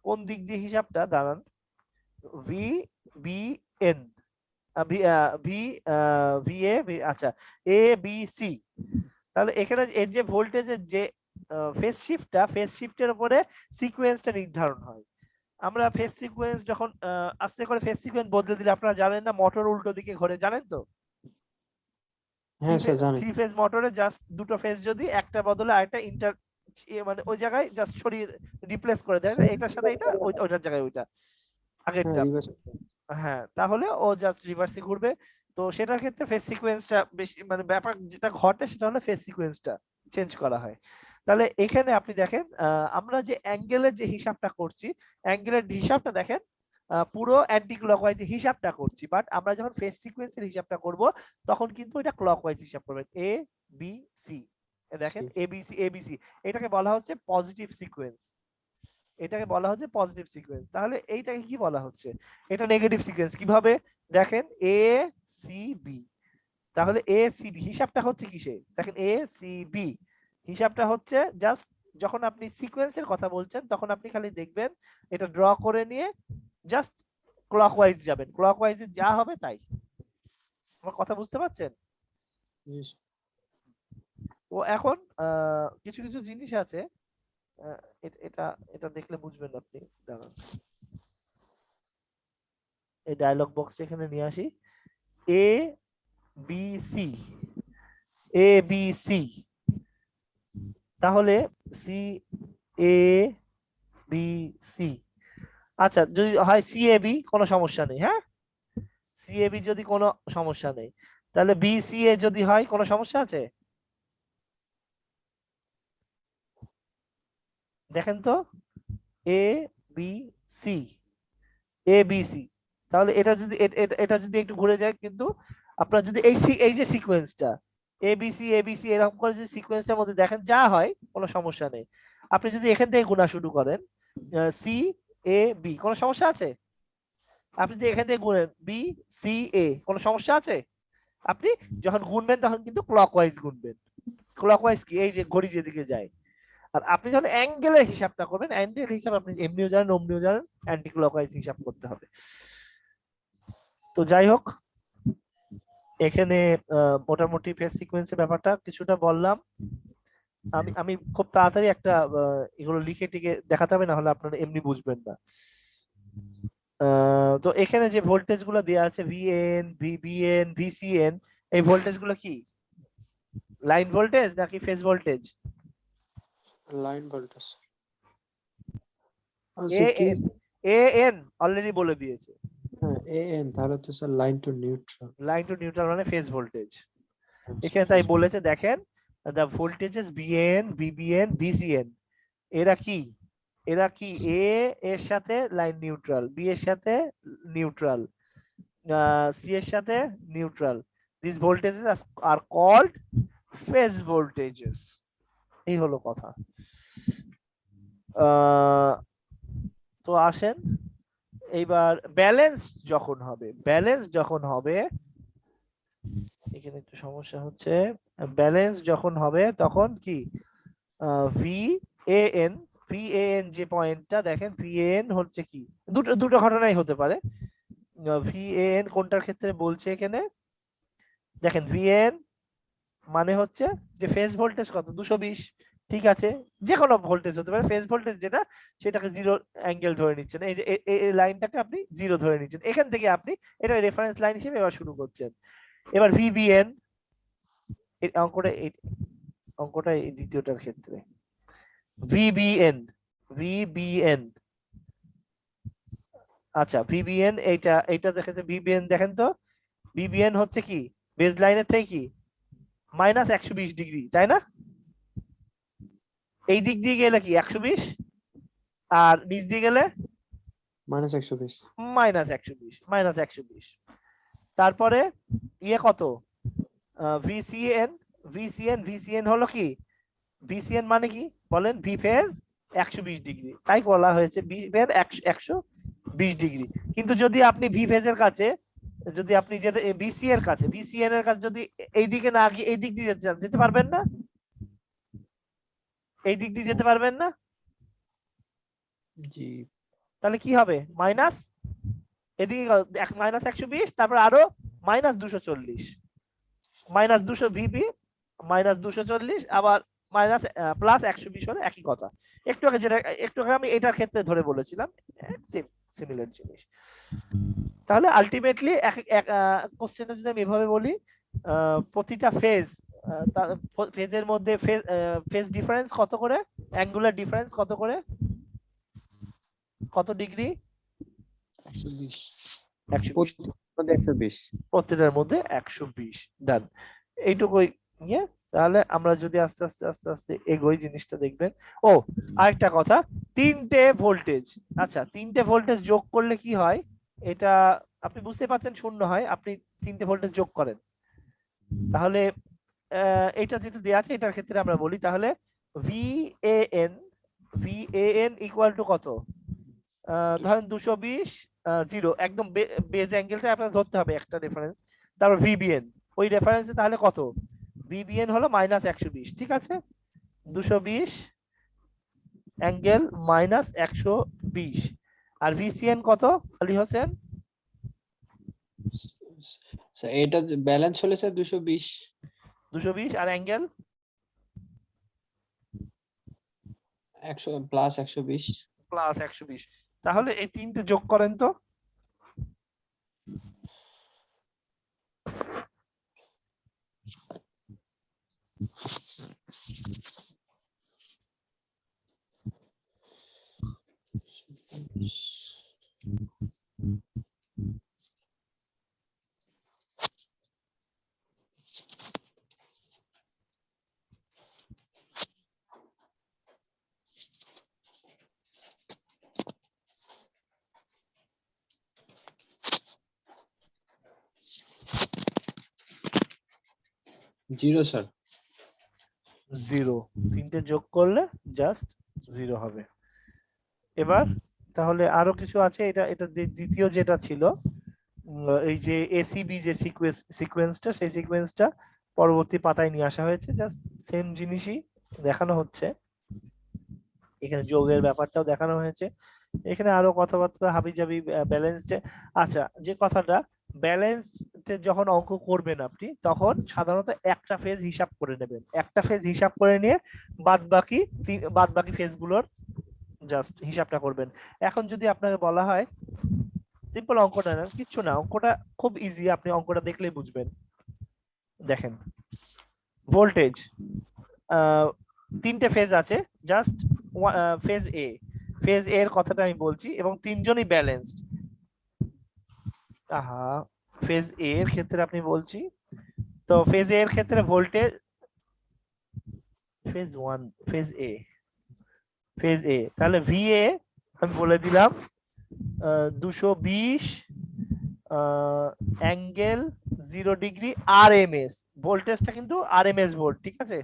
কোন দিক দিয়ে হিসাবটা দাঁড়ান, V B N, V V V A, আচ্ছা এ বি সি। তাহলে এখানে এর যে ভোল্টেজের যে ফেজ শিফটটা, ফেজ শিফটের উপরে সিকোয়েন্সটা নির্ধারণ হয়। আমরা ফেজ সিকোয়েন্স যখন আস্তে করে ফেজ সিকোয়েন্স বদলে দিলে, আপনারা জানেন না মোটর উল্টো দিকে ঘোরে, জানেন তো? হ্যাঁ স্যার জানি। থ্রি ফেজ মোটরে জাস্ট দুটো ফেজ যদি একটা বদলে আরেকটা ইন্টার মানে ওই জায়গায় জাস্ট সরিয়ে রিপ্লেস করে দেয়, এটার সাথে এটা ওইটার জায়গায় ওইটা হ্যাঁ আগেরটা। রিভার্স। হ্যাঁ, তাহলে ও জাস্ট রিভার্সে ঘুরবে। তো সেটার ক্ষেত্রে ফেজ সিকোয়েন্সটা বেশি মানে ব্যাপার যেটা ঘটে সেটা হলো ফেজ সিকোয়েন্সটা চেঞ্জ করা হয়। তাহলে এখানে আপনি দেখেন আমরা যে অ্যাঙ্গেলের যে হিসাবটা করছি, অ্যাঙ্গেলের হিসাবটা দেখেন পুরো অ্যান্টি ক্লকওয়াইজ হিসাবটা করছি, বাট আমরা যখন ফেজ সিকোয়েন্সের হিসাবটা করব তখন কিন্তু এটা ক্লকওয়াইজ হিসাব করবেন, এ বি সি। দেখেন এবিসি এবিসি, এটাকে বলা হচ্ছে পজিটিভ সিকোয়েন্স, এটাকে বলা হচ্ছে পজিটিভ সিকোয়েন্স। তাহলে এইটাকে কি বলা হচ্ছে? এটা নেগেটিভ সিকোয়েন্স। কিভাবে দেখেন, এ সি বি, তাহলে এ সি বি হিসাবটা হচ্ছে কিসে? দেখেন এ সি বি হিসাবটা হচ্ছে জাস্ট যখন আপনি সিকোয়েন্সের কথা বলছেন তখন আপনি খালি দেখবেন এটা ড্র করে নিয়ে জাস্ট ক্লকওয়াইজ যাবেন, ক্লকওয়াইজে যা হবে তাই। আমার কথা বুঝতে পারছেন? ও এখন কিছু কিছু জিনিস আছে, এটা এটা দেখলে বুঝবেন আপনি, দাঁড়ান এই ডায়লগ বক্সটা এখানে নিয়ে আসি। A B C, A B C, তাহলে সি এ বি সি। আচ্ছা, যদি হয় সি এ বি কোনো সমস্যা নেই, হ্যাঁ সি এ বি যদি কোনো সমস্যা নেই, তাহলে বি সি এ যদি হয় কোনো সমস্যা আছে? দেখেন তো, A B C, A B C, তাহলে এটা যদি এটা যদি একটু ঘুরে যায়, কিন্তু আপনার যদি এই যে সিকোয়েন্সটা এবিসি এবিসি এরকম করে যদি সিকোয়েন্সটার মধ্যে দেখেন যা হয় কোনো সমস্যা নেই। আপনি যদি এখান থেকে গুণা শুরু করেন সি এ বি, কোনো সমস্যা আছে? আপনি যদি এখান থেকে গুনেন বি সি এ, কোনো সমস্যা আছে? আপনি যখন গুনবেন তখন কিন্তু ক্লকওয়াইজ গুনবেন। ক্লকওয়াইজ কি, এই যে ঘড়ি যেদিকে যায়। আর আপনি যখন অ্যাঙ্গেলের হিসাবটা করবেন, অ্যাঙ্গেল হিসাব আপনি এমনিও জানেন অমনিও জানেন, অ্যান্টি ক্লকওয়াইজ হিসাব করতে হবে। তো যাই হোক, এখানে মোটামুটি ফেজ সিকোয়েন্সের ব্যাপারটা কিছুটা বললাম। আমি আমি খুব তাড়াতাড়ি একটা এগুলো লিখে টিকে দেখাতে হবে, না হলে আপনারা এমনি বুঝবেন না। তো এখানে যে ভোল্টেজ গুলো দেওয়া আছে ভিএন ভিবিএন ভিসিএন, এই ভোল্টেজ গুলো কি লাইন ভোল্টেজ নাকি phase voltage? Line voltage. A A N already বলে দিয়েছে, হ্যাঁ এএন, তাহলে তো sir line to neutral. Line to neutral মানে ফেজ ভোল্টেজ। এখানে তাই বলেছে দেখেন, the voltages BN VBN VCN, এরা কি এরা কি এ এর সাথে লাইন নিউট্রাল, বি এর সাথে নিউট্রাল, সি এর সাথে neutral. This voltages are called phase voltages. এই হলো কথা। তো আসেন এইবার ব্যালেন্স যখন হবে এখানে একটু সমস্যা হচ্ছে। ব্যালেন্স যখন হবে তখন কি ভি এ এন যে পয়েন্টটা দেখেন, ভিএন হচ্ছে কি, দুটো দুটো ঘটনাই হতে পারে। ভিএন কোনটার ক্ষেত্রে বলছে এখানে দেখেন, ভিএন মানে হচ্ছে যে ফেজ ভোল্টেজ কত 220, ঠিক আছে, যে কোনো ভোল্টেজ হতে পারে। ফেজ ভোল্টেজ যেটা সেটাকে জিরো অ্যাঙ্গেল ধরে নিচ্ছেন, এই যে এই লাইনটাকে আপনি জিরো ধরে নিচ্ছেন, এখান থেকে আপনি এটা রেফারেন্স লাইন হিসেবে এবার শুরু করছেন। এবার ভিবিএন অঙ্কটা এই দ্বিতীয়টার ক্ষেত্রে ভিবিএন ভিবিএন আচ্ছা ভিবিএন এইটা দেখেছে, ভিবিএন দেখেন তো, ভিবিএন হচ্ছে কি বেজ লাইনের থেকে কি মাইনাস 120 ডিগ্রি, তাই না? এই দিক দিয়ে গেলে কি 120, আর নিচ দিয়ে গেলে -120। -120। তারপরে ইয়ে কত ভিসিএন ভিসিএন হলো কি, ভিসিএন মানে কি বলেন, ভি ফেজ 120 ডিগ্রি, তাই বলা হয়েছে ভি ফেজ 120 ডিগ্রি। কিন্তু যদি আপনি ভি ফেজের কাছে, যদি আপনি যেতে বিসি এর কাছে, ভিসিএন এর কাছে যদি এই দিকে না গিয়ে এই দিক দিয়ে যেতে পারবেন না, এই দিক দিয়ে যেতে পারবেন না, জি। তাহলে কি হবে মাইনাস, এদিকে -120, তারপর আরো -240, -200 ভিপি, -240, আবার মাইনাস +120 হলে একই কথা। একটু আগে আমি এটার ক্ষেত্রে ধরে বলেছিলাম, সিমিলার জিনিস। তাহলে আলটিমেটলি কোশ্চেনটা যদি আমি এভাবে বলি, প্রতিটা ফেজের মধ্যে ফেজ ডিফারেন্স কত করে, অ্যাঙ্গুলার ডিফারেন্স কত করে, কত ডিগ্রি, 120। 120, মধ্যে 120। প্রত্যেকটার মধ্যে 120। ডান, এইটুকুই নিয়ে তাহলে আমরা যদি আস্তে আস্তে আস্তে আস্তে এগোই জিনিসটা দেখবেন। ও আরেকটা কথা, তিনটে ভোল্টেজ, আচ্ছা তিনটে ভোল্টেজ যোগ করলে কি হয়, এটা আপনি বুঝতে পারছেন, শূন্য হয়, আপনি তিনটে ভোল্টেজ যোগ করেন, তাহলে এটা যেটা দেওয়া আছে এটার ক্ষেত্রে আমরা বলি, তাহলে ভিএএন ভিএএন ইকুয়াল টু কত, ধরেন 220 জিরো, একদম বেজ অ্যাঙ্গেলটা আপনার ধরতে হবে একটা রেফারেন্স, তারপর ভিবিএন ওই রেফারেন্সে, তাহলে কত, ভিবিএন হলো -120, ঠিক আছে, 220 অ্যাঙ্গেল -120, আর ভিসিএন কত আলী হোসেন, স্যার এটা ব্যালেন্স হলে স্যার 220। 220 আর অ্যাঙ্গেল 100 +120। +120, তাহলে এই তিনটে যোগ করেন তো, জিরো স্যার। জিরো, তিনটে যোগ করলে জাস্ট জিরো হবে। এবার তাহলে আরো কিছু আছে, এটা এটা দ্বিতীয় যেটা ছিল, এই যে এসিবি যে সিকোয়েন্সটা, সেই সিকোয়েন্সটা পরবর্তী পাতায় নিয়ে আসা হয়েছে, জাস্ট সেম জিনিসই দেখানো হচ্ছে। এখানে যোগের ব্যাপারটাও দেখানো হয়েছে, এখানে আরো কথাবার্তা হাবিজাবি ব্যালেন্স। আচ্ছা, যে কথাটা ব্যালেন্স যখন অঙ্ক করবেন আপনি, তখন সাধারণত একটা ফেজ হিসাব করে নেবেন, একটা ফেজ হিসাব করে নিয়ে বাদ বাকি ফেজগুলোর জাস্ট হিসাবটা করবেন। এখন যদি আপনাকে বলা হয় সিম্পল অঙ্কটা না, কিচ্ছু না, অঙ্কটা খুব ইজি, আপনি অঙ্কটা দেখলেই বুঝবেন। দেখেন, ভোল্টেজ তিনটে ফেজ আছে, জাস্ট ফেজ এর কথাটা আমি বলছি, এবং তিনজনই ব্যালেন্সড। ফেজ এ এর ক্ষেত্রে আপনি বলছি, তো ফেজ এ এর ক্ষেত্রে ভোল্টেজ, ফেজ এ তাহলে ভিএ আমি বলে দিলাম 220 অ্যাঙ্গেল 0 ডিগ্রি আরএমএস। ভোল্টেজটা কিন্তু আরএমএস ভোল্ট, ঠিক আছে?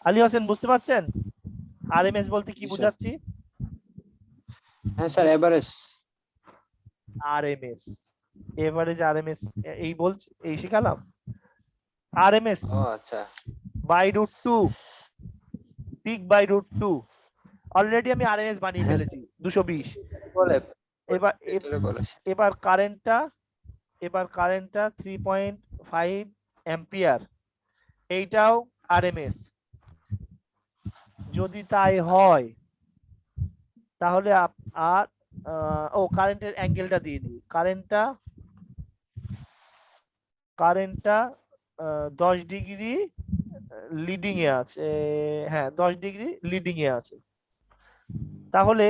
আলী হোসেন বুঝতে পারছেন আরএমএস বলতে কি বোঝাচ্ছি? হ্যাঁ স্যার, এভারেজ। আরএমএস, এভারেজ আরএমএস, এই বলছি, এই শিখালাম। আরএমএস ও আচ্ছা। By root 2, peak by root 2, already আমি আরএমএস বানিয়ে হ্যাঁ, ফেলেছি 220। বলে এবার ভেতরে বলেছে। এবার কারেন্টটা 3.5 অ্যাম্পিয়ার, এইটাও আরএমএস। যদি তাই হয় তাহলে আর কারেন্টের অ্যাঙ্গেলটা দিয়ে দিই। কারেন্টটা 10 ডিগ্রি লিডিং এ আছে, হ্যাঁ 10 ডিগ্রি লিডিং এ আছে। তাহলে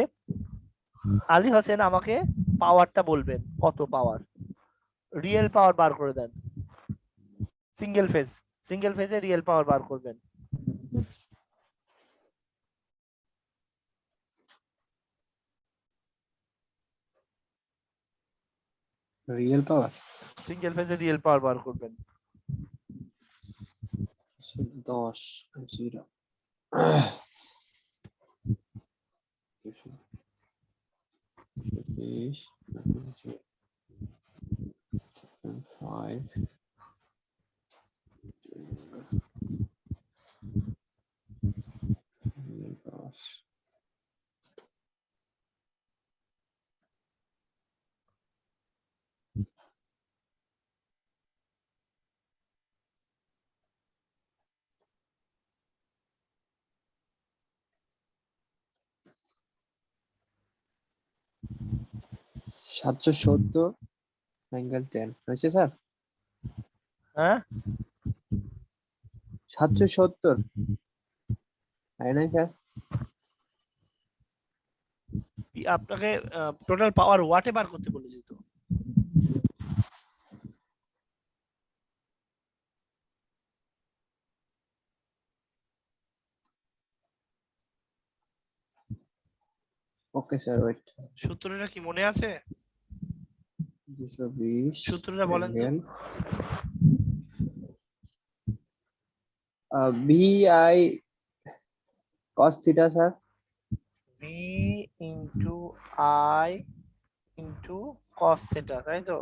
আলী হোসেন আমাকে পাওয়ারটা বলবেন, কত পাওয়ার, রিয়েল পাওয়ার বার করে দেন। সিঙ্গেল ফেজে রিয়েল পাওয়ার বার করবেন। রিয়েল পাওয়ার সিঙ্গেল ফেজে রিয়েল পাওয়ার বার করবেন। 10 0 5 770 অ্যাঙ্গেল 10 হয়েছে স্যার? হ্যাঁ 770 তাই না স্যার? আপনাকে টোটাল পাওয়ার ওয়াটে বার করতে বলেছি তো। Okay sir, wait. সূত্রটা কি মনে আছে? 220 সূত্রটা বলেন তো। VI cos theta sir. V into I into cos theta, তাই তো?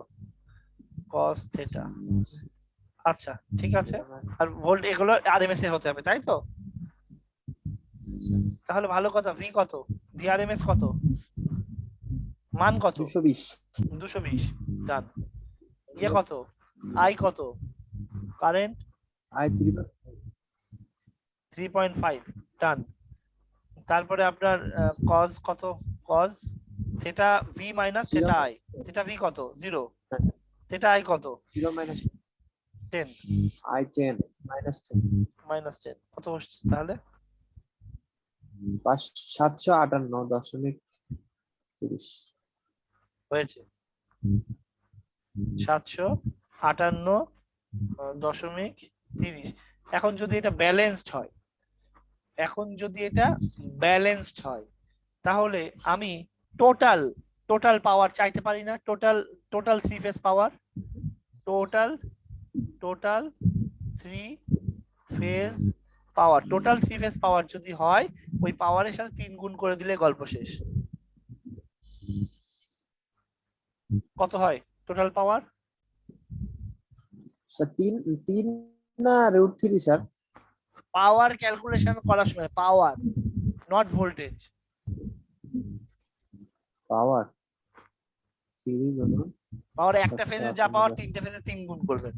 cos theta, আচ্ছা ঠিক আছে। আর ভোল্ট এগুলো আরএমএস এ হতে হবে, তাই তো? তাহলে ভালো কথা, ভি কত, ভিআরএমএস কত, মান কত? 220 ডান। ইয়ে কত, আই কত, কারেন্ট I 3.5 ডান। তারপরে আপনার cos কত, cos theta V minus theta I, theta V কত 0, থিটা আই কত 0 minus 10, I 10 minus 10 মাইনাস 10, কত বসছে তাহলে? 758.30 হয়েছে 758.30। এখন যদি এটা ব্যালেন্সড হয়, তাহলে আমি টোটাল পাওয়ার চাইতে পারি না, total three phase power, total total 3 phase power, total 3 phase power যদি হয় ওই পাওয়ারের সাথে 3 গুণ করে দিলে গল্প শেষ। কত হয় টোটাল পাওয়ার? স্যার 3 না √3 স্যার? পাওয়ার ক্যালকুলেশন করার সময় পাওয়ার, নট ভোল্টেজ। পাওয়ার 3 গুণ। পাওয়ার একটা আচ্ছা, ফেজে যা ঠিক পাওয়ার আছে। 3টে ফেজে 3 গুণ করবেন।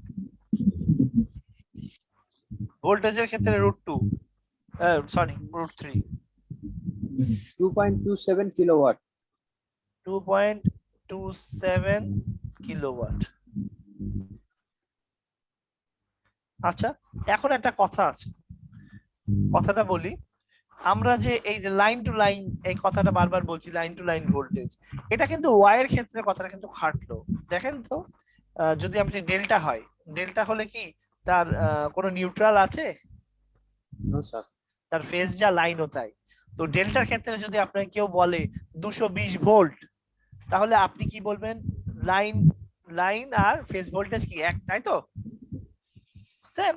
ভোল্টেজের ক্ষেত্রে √2, সরি √3। 2.27 কিলোওয়াট। 2.27 কিলোওয়াট। আচ্ছা, এখন একটা কথা আছে, কথাটা বলি। আমরা যে এই যে লাইন টু লাইন, এই কথাটা বারবার বলছি, লাইন টু লাইন ভোল্টেজ, এটা কিন্তু ওয়াইয়ের ক্ষেত্রে কথাটা কিন্তু খাটলো। দেখেন তো, যদি আপনি ডেল্টা হয়, ডেল্টা হলে কি তার কোনো নিউট্রাল আছে? না স্যার। তার ফেজ যা লাইনও তাই। তো ডেল্টার ক্ষেত্রে যদি আপনাকে কেউ বলে 220 ভোল্ট, তাহলে আপনি কি বলবেন? লাইন লাইন আর ফেজ ভোল্টেজ কি এক, তাই তো? সেম।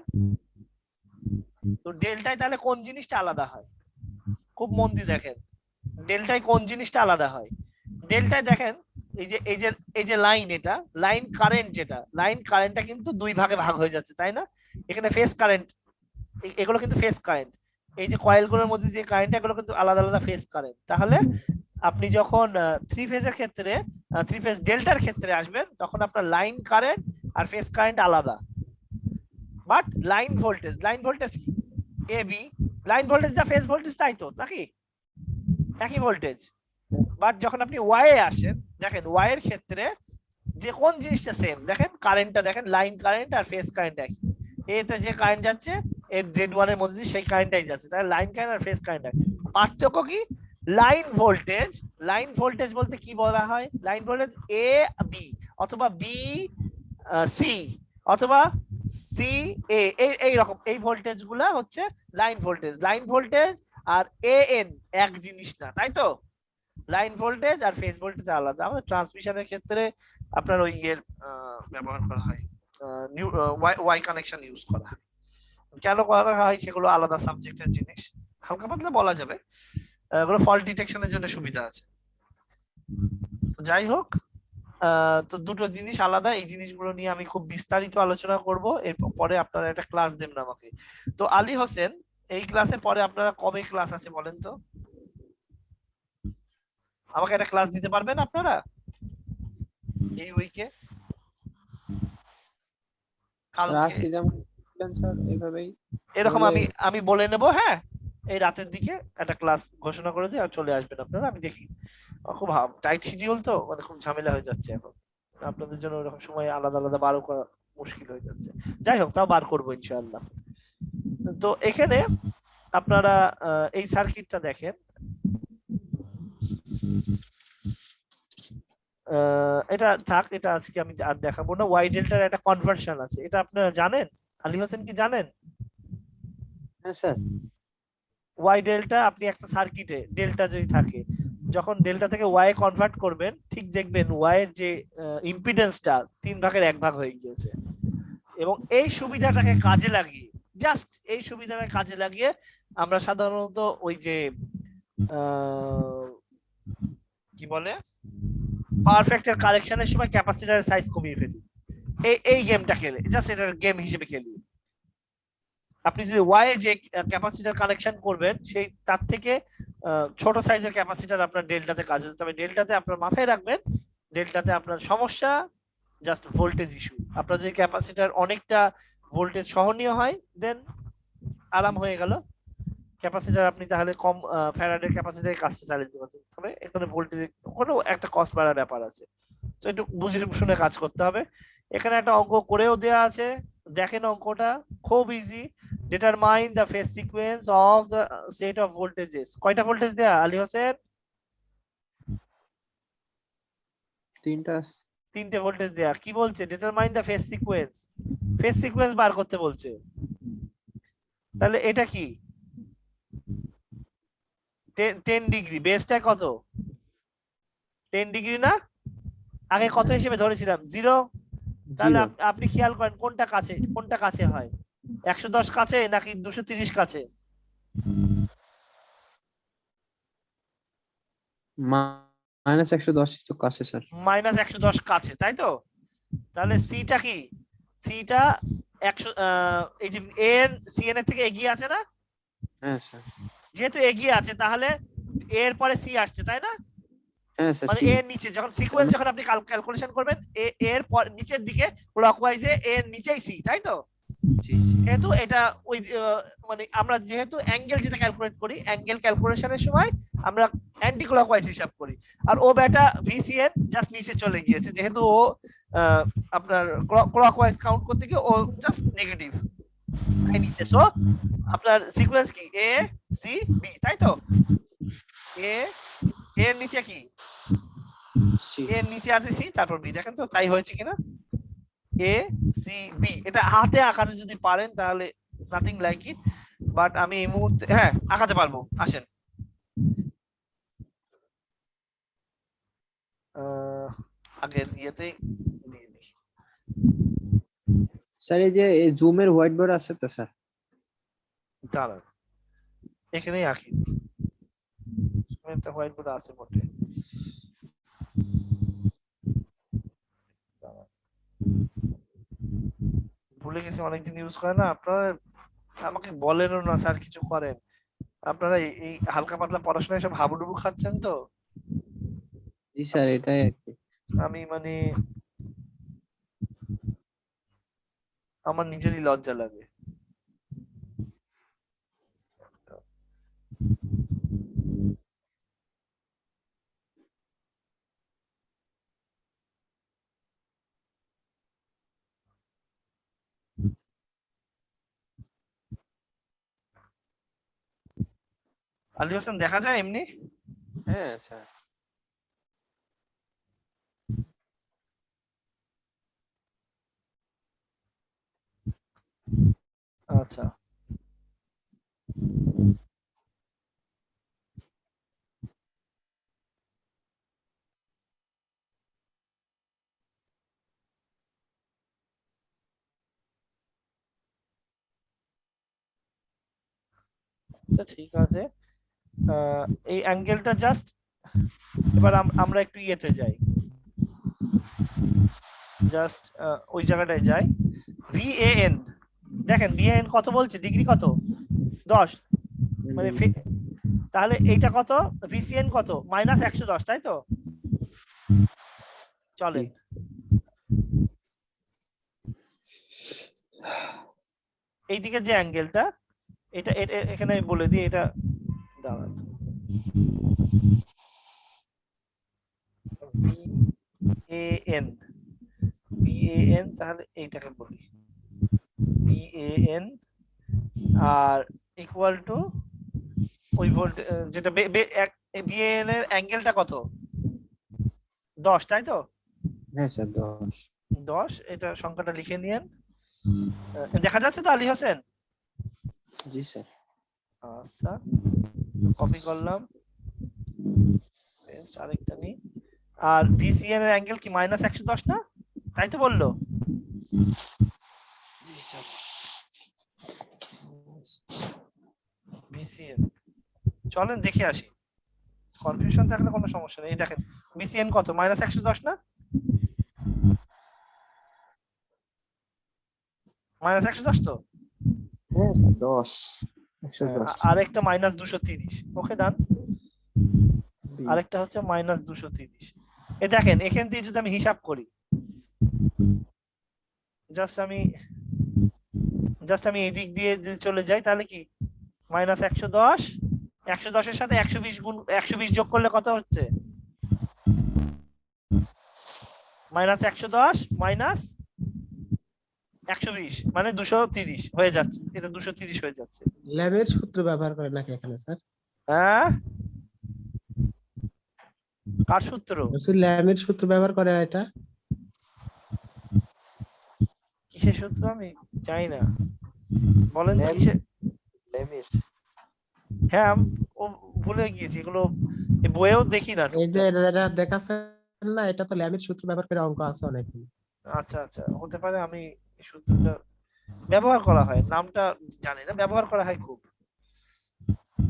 তো ডেল্টায় তাহলে কোন জিনিসটা আলাদা হয়? খুব মন দিয়ে দেখেন, ডেল্টায় কোন জিনিসটা আলাদা হয়? ডেল্টায় দেখেন, এই যে লাইন, এটা লাইন কারেন্ট, যেটা লাইন কারেন্টটা কিন্তু দুই ভাগে ভাগ হয়ে যাচ্ছে, তাই না? এখানে ফেজ কারেন্ট, এগুলো কিন্তু ফেজ কারেন্ট। এই যে কয়েলগুলোর মধ্যে যে কারেন্ট, এগুলো কিন্তু আলাদা আলাদা ফেজ কারেন্ট। তাহলে আপনি যখন 3 ফেজের ক্ষেত্রে, 3 ফেজ ডেল্টার ক্ষেত্রে আসবেন, তখন আপনার লাইন কারেন্ট আর ফেজ কারেন্ট আলাদা। বাট লাইন ভোল্টেজ কি? এবি, লাইন ভোল্টেজ যা ফেজ ভোল্টেজ তাই তো, নাকি? একই ভোল্টেজ। বাট যখন আপনি ওয়াই এ আসেন, দেখেন ওয়াই এর ক্ষেত্রে যে কোন জিনিসটা সেম, দেখেন কারেন্টটা দেখেন, লাইন কারেন্ট আর ফেজ কারেন্ট একই। এতে যে কারেন্ট যাচ্ছে এর Z1 এর মধ্যে সেই কারেন্টটাই যাচ্ছে, তাহলে লাইন কারেন্ট আর ফেজ কারেন্ট একই। পার্থক্য কি? লাইন ভোল্টেজ বলতে কি বলা হয়? লাইন ভোল্টেজ এ বি, অথবা বি সি, অথবা সি এ, এই রকম এই ভোল্টেজ গুলা হচ্ছে লাইন ভোল্টেজ আর এ এন এক জিনিস না, তাই তো? লাইন ভোল্টেজ আর ফেজ ভোল্টেজ আলাদা। আমাদের ট্রান্সমিশনের ক্ষেত্রে আপনার ওই এর ব্যবহার করা হয়, ওয়াই কানেকশন ইউজ করা হয়। কেন করা হয় সেগুলো আলাদা সাবজেক্টের জিনিস, হালকা পাতলা বলা যাবে। ওগুলো ফল্ট ডিটেকশনের জন্য সুবিধা আছে। যাই হোক, তো দুটো জিনিস আলাদা, এই জিনিসগুলো নিয়ে আমি খুব বিস্তারিত আলোচনা করব এরপরে। আপনারা একটা ক্লাস দেবেন আমাকে। তো আলী হোসেন, এই ক্লাসের পরে আপনারা কবে ক্লাস আছে বলেন তো? আমাকে একটা ক্লাস দিতে পারবেন আপনারা এই উইকে? আজকে যেমন স্যার এইভাবেই এরকম বলে আমি বলে নেব, হ্যাঁ, এই রাতের দিকে একটা ক্লাস ঘোষণা করে দিই আর চলে আসবেন আপনারা। আমি দেখি, খুব টাইট শিডিউল তো, মানে খুব ঝামেলা হয়ে যাচ্ছে এখন আপনাদের জন্য, ওরকম সময় আলাদা আলাদা বারো করা মুশকিল হয়ে যাচ্ছে। যাই হোক, তাও বার করবো ইনশাআল্লাহ। তো এখানে আপনারা এই সার্কিটটা দেখেন, এটা থাক, এটা আজকে আমি আর দেখাবো না। ওয়াই ডেল্টার একটা কনভার্সন আছে, এটা আপনারা জানেন? আলী হোসেন কি জানেন? হ্যাঁ স্যার। ওয়াই ডেল্টা, আপনি একটা সার্কিটে ডেল্টা যদি থাকে, যখন ডেল্টা থেকে ওয়াই কনভার্ট করবেন, ঠিক দেখবেন ওয়াই এর যে ইম্পিডেন্সটা 3 ভাগের 1 ভাগ হয়ে গিয়েছে। এবং এই সুবিধাটাকে কাজে লাগিয়ে, জাস্ট এই সুবিধাটাকে কাজে লাগিয়ে আমরা সাধারণত ওই যে কি বলে, পাওয়ার ফ্যাক্টর কারেকশনের সময় ক্যাপাসিটরের সাইজ কমিয়ে ফেলি। এই গেমটা খেলে, জাস্ট এটার গেম হিসেবে খেলি। আপনি যদি ওয়াই যে ক্যাপাসিটর কানেকশন করবেন, সেই তার থেকে ছোট সাইজের ক্যাপাসিটর আপনার ডেল্টাতে কাজ হতে, তবে ডেল্টাতে আপনার মাথায় রাখবেন, ডেল্টাতে আপনার সমস্যা জাস্ট ভোল্টেজ ইস্যু। আপনার যদি ক্যাপাসিটর অনেকটা ভোল্টেজ সহনীয় হয়, দেন আরাম হয়ে গেল, ক্যাপাসিটর আপনি তাহলে কম ফ্যারাডের ক্যাপাসিটরের কাজটা চালিয়ে দিতে পারছেন। তবে এখানে ভোল্টেজ কোনো একটা কস্ট বাড়ার ব্যাপার আছে, তো একটু বুঝে শুনে কাজ করতে হবে। এখানে একটা অঙ্ক করেও দেয়া আছে, দেখেন অঙ্কটা খুব easy. Determine the phase sequence of the set of voltages. কয়টা ভোল্টেজ দেয়া আলী হোসেন? 3টে ভোল্টেজ দেয়া। কি বলছে? ডিটারমাইন দ্য ফেজ সিকোয়েন্স বার করতে বলছে। তাহলে এটা কি 10 ডিগ্রি, বেসটা কত? 10 ডিগ্রি না? আগে কত হিসেবে ধরেছিলাম? 0। তাহলে জিরো আপনি খেয়াল করেন কোনটা কাছে হয়, 110 কাছে নাকি 230 কাছে? -110 তো কাছে স্যার। -110 কাছে, তাই তো? তাহলে সিটা কি? সিটা 100, এই যে এন সিএন এর থেকে এগিয়ে আছে না? হ্যাঁ স্যার। যেহেতু এগিয়ে আছে তাহলে এর পরে সি আসছে, তাই না? হ্যাঁ স্যার মানে সি। এর নিচে যখন সিকোয়েন্স যখন আপনি ক্যালকুলেশন করবেন, এর নিচের দিকে ক্লকওয়াইজে এর নিচেই সি, তাই তো? যেহেতু এটা ওই মানে আমরা যেহেতু অ্যাঙ্গেল যেটা ক্যালকুলেট করি, অ্যাঙ্গেল ক্যালকুলেশনের সময় আমরা অ্যান্টি ক্লকওয়াইজ হিসাব করি, আর ও বেটা ভিসিএন জাস্ট নিচে চলে গিয়েছে, যেহেতু ও আপনার ক্লকওয়াইজ কাউন্ট করতে গিয়ে ও জাস্ট নেগেটিভ নিচে। সো আপনার সিকোয়েন্স কি, এ সি বি, তাই তো? এ এর নিচে কি, সি। এর নিচে আছে সি, তারপর বি। দেখেন তো তাই হয়েছে কিনা? এ সি বি, এটা হাতে আঁকাতে যদি পারেন তাহলে নাথিং লাইক ইট, বাট আমি এই মুহূর্তে হ্যাঁ আঁকাতে পারবো। আসেন আগের ইয়েতে দিয়ে দিই। স্যার এই যে জুমের হোয়াইট বোর্ড আছে তো স্যার? দাঁড়ান এখানেই আঁকি, একটা হোয়াইট বোর্ড আছে বটে। দাঁড়ান, ভুলে গেছি, অনেকদিন ইউজ করে না। আপনারা আমাকে বলেনও না স্যার কিছু করেন, আপনারা এই হালকা পাতলা পড়াশোনায় সব হাবুডুবু খাচ্ছেন তো। জি স্যার এটাই আর কি। আমি মানে আমার নিজেরই লজ্জা লাগে। আলী হোসেন দেখা যায় এমনি? হ্যাঁ স্যার। আচ্ছা আচ্ছা ঠিক আছে। এই অ্যাঙ্গেলটা জাস্ট এবার আমরা একটু ইয়েতে যাই, জাস্ট ওই জায়গাটায় যাই। ভিএএন, দেখেন ভিএএন কত বলছে, ডিগ্রি কত? 10, মানে তাহলে এইটা কত? ভিসিএন কত? -110, তাই তো? চলেন এইদিকে যে অ্যাঙ্গেলটা, এটা এখানে আমি বলে দিই, এটা দাঁড়ান ভিএএন, ভিএএন তাহলে এইটাকে বলি ভিএএন, আর ইকুয়াল টু ওই ভোল্ট যেটা ভিএএন এর অ্যাঙ্গেলটা কত? 10, তাই তো? হ্যাঁ স্যার 10। 10, এটা সংখ্যাটা লিখে নিয়েন। দেখা যাচ্ছে তো আলী হোসেন? জি স্যার। আচ্ছা কপি করলাম, আরেকটা নিই। আর ভিসিএন এর অ্যাঙ্গেল কি -110 না, তাই তো বললো? জি স্যার। ভিসিএন, চলেন দেখে আসি, কনফিউশন থাকলে কোনো সমস্যা নেই। দেখেন ভিসিএন কত, -110 না? -110 তো? হ্যাঁ স্যার 10 110। আরেকটা -230, ওকে ডান। আরেকটা হচ্ছে -230। এ দেখেন এখান থেকে যদি আমি হিসাব করি, জাস্ট আমি এই দিক দিয়ে যদি চলে যাই তাহলে কি -110, 110 এর সাথে 120 গুণ 120 যোগ করলে কত হচ্ছে? -110 -120 মানে 230 হয়ে যাচ্ছে, এটা 230 হয়ে যাচ্ছে। ল্যাবের সূত্র ব্যবহার করে নাকি এখানে স্যার? হ্যাঁ কার সূত্র? ল্যাবের সূত্র ব্যবহার করে এটা? কিসের সূত্র আমি জানি না, বলেন তো কিসের? হ্যাঁ ও ভুলে গিয়েছি, এগুলো বইয়েও দেখি না। এই যে এটা দেখাচ্ছেন না, এটা তো ল্যাবের সূত্র ব্যবহার করে অঙ্ক আছে অনেকগুলো। আচ্ছা আচ্ছা, হতে পারে আমি এই সূত্রটা ব্যবহার করা হয়, নামটা জানি না, ব্যবহার করা হয় খুব।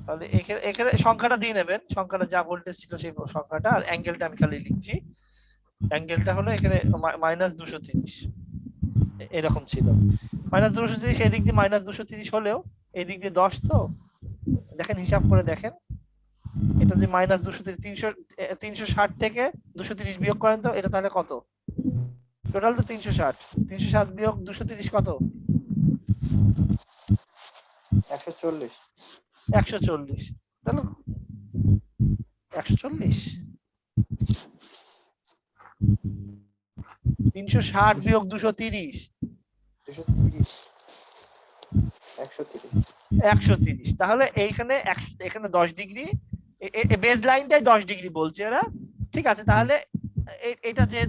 তাহলে এখানে এখানে সংখ্যাটা দিয়ে নেবেন, সংখ্যাটা যা ভোল্টেজ ছিল সেই সংখ্যাটা, আর অ্যাঙ্গেলটা আমি খালি লিখছি। অ্যাঙ্গেলটা হলো এখানে -230 এরকম ছিল। -230, এই দিক দিয়ে -230 হলেও এই দিক দিয়ে 10, তো দেখেন হিসাব করে দেখেন, এটা যে -230, 360 থেকে 230 বিয়োগ করেন তো এটা তাহলে কত? টোটাল তো 360, 360 বিয়োগ 230 কত? 140। 140। তাহলে 140, 360 বিয়োগ 230, 230, 130। 130। তাহলে এইখানে এখানে 10 ডিগ্রি, বেজ লাইনটাই 10 ডিগ্রি বলছে এরা। ঠিক আছে, তাহলে এটা যে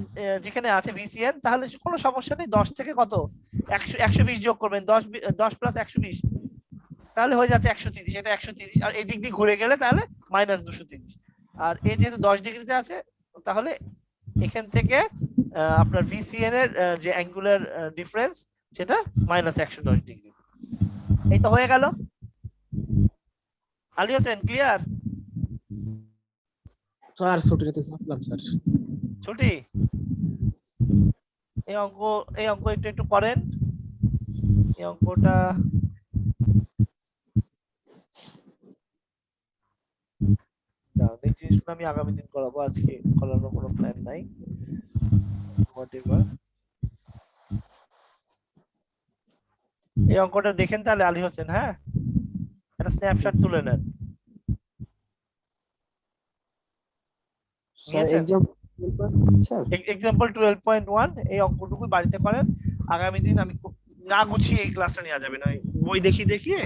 যেখানে আছে ভিসিএন, তাহলে কোনো সমস্যা নেই। 10 থেকে কত 120 যোগ করবেন, 10 প্লাস 120, তাহলে হয়ে যাচ্ছে 130। এটা 130, আর এই দিক দিয়ে ঘুরে গেলে তাহলে -230। আর এই যেহেতু 10 ডিগ্রিতে আছে, তাহলে এখান থেকে আপনার ভিসিএন এর যে অ্যাঙ্গুলার ডিফারেন্স সেটা -110 ডিগ্রি। এই তো হয়ে গেল। আলী হোসেন, ক্লিয়ার? স্যার ছুটি নিতে চাপলাম স্যার। ছুটি? এই অঙ্ক একটু একটু করেন, এই অঙ্কটা এই জিনিসগুলো আমি আগামী দিন করাবো, আজকে করানোর কোনো প্ল্যান নাই। এই অঙ্কটা দেখেন তাহলে আলী হোসেন, হ্যাঁ একটা স্ন্যাপশট তুলে নেন। স্যার নিয়েছেন? স্যার এক্সাম্পল 12.1, এই অঙ্কটুকু বাড়িতে করেন। আগামী দিন আমি না গুছিয়ে এই ক্লাসটা নিয়ে যাবেন, ওই বই দেখিয়ে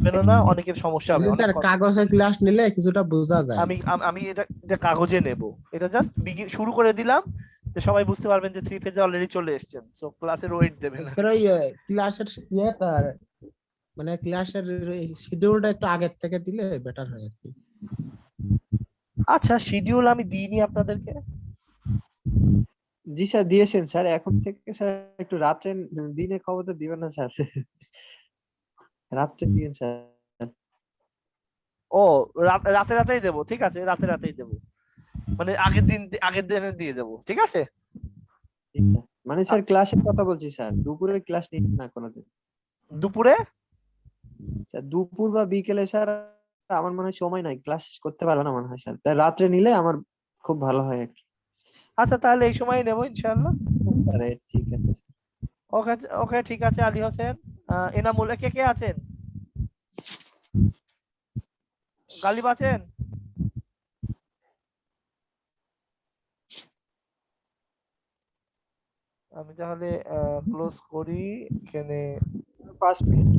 বেরো না, অনেকের সমস্যা হবে। স্যার কাগজে ক্লাস নিলে কিছুটা বোঝা যায়। আমি আমি এটা কাগজে নেব, এটা জাস্ট শুরু করে দিলাম, যে সবাই বুঝতে পারবেন যে 3 পেজে অলরেডি চলে এসেছেন, সো ক্লাসের ওয়েট দেবেন। স্যার ওই ক্লাসের ইয়েটা মানে ক্লাসের শিডিউলটা একটু আগের থেকে দিলে বেটার হয় আর কি। আচ্ছা, শিডিউল আমি দিইনি আপনাদেরকে? জি স্যার দিয়েছেন স্যার, এখন থেকে স্যার একটু রাত্রে, দিনে খবর তো দিবেন না স্যার, রাত্রে দিবেন স্যার। ও, রাতেই দেবো, ঠিক আছে, রাতেই দেবো, মানে আগের দিনে দিয়ে দেবো, ঠিক আছে। মানে স্যার ক্লাসের কথা বলছি স্যার, দুপুরে ক্লাস নিন না কোনোদিন দুপুরে? স্যার, দুপুর বা বিকেলে স্যার আমার মনে হয় সময় নাই, ক্লাস করতে পারবে না মনে হয় স্যার, তাই রাত্রে নিলে আমার খুব ভালো হয় আর কি। আচ্ছা, তাহলে এই সময় নেবো ইনশাআল্লাহ। আরে ঠিক আছে। ওকে ওকে, ঠিক আছে। আলী হোসেন, এনামুল, কে কে আছেন? গালিব আছেন? আমি তাহলে ক্লোজ করি এখানে। 5 মিনিট।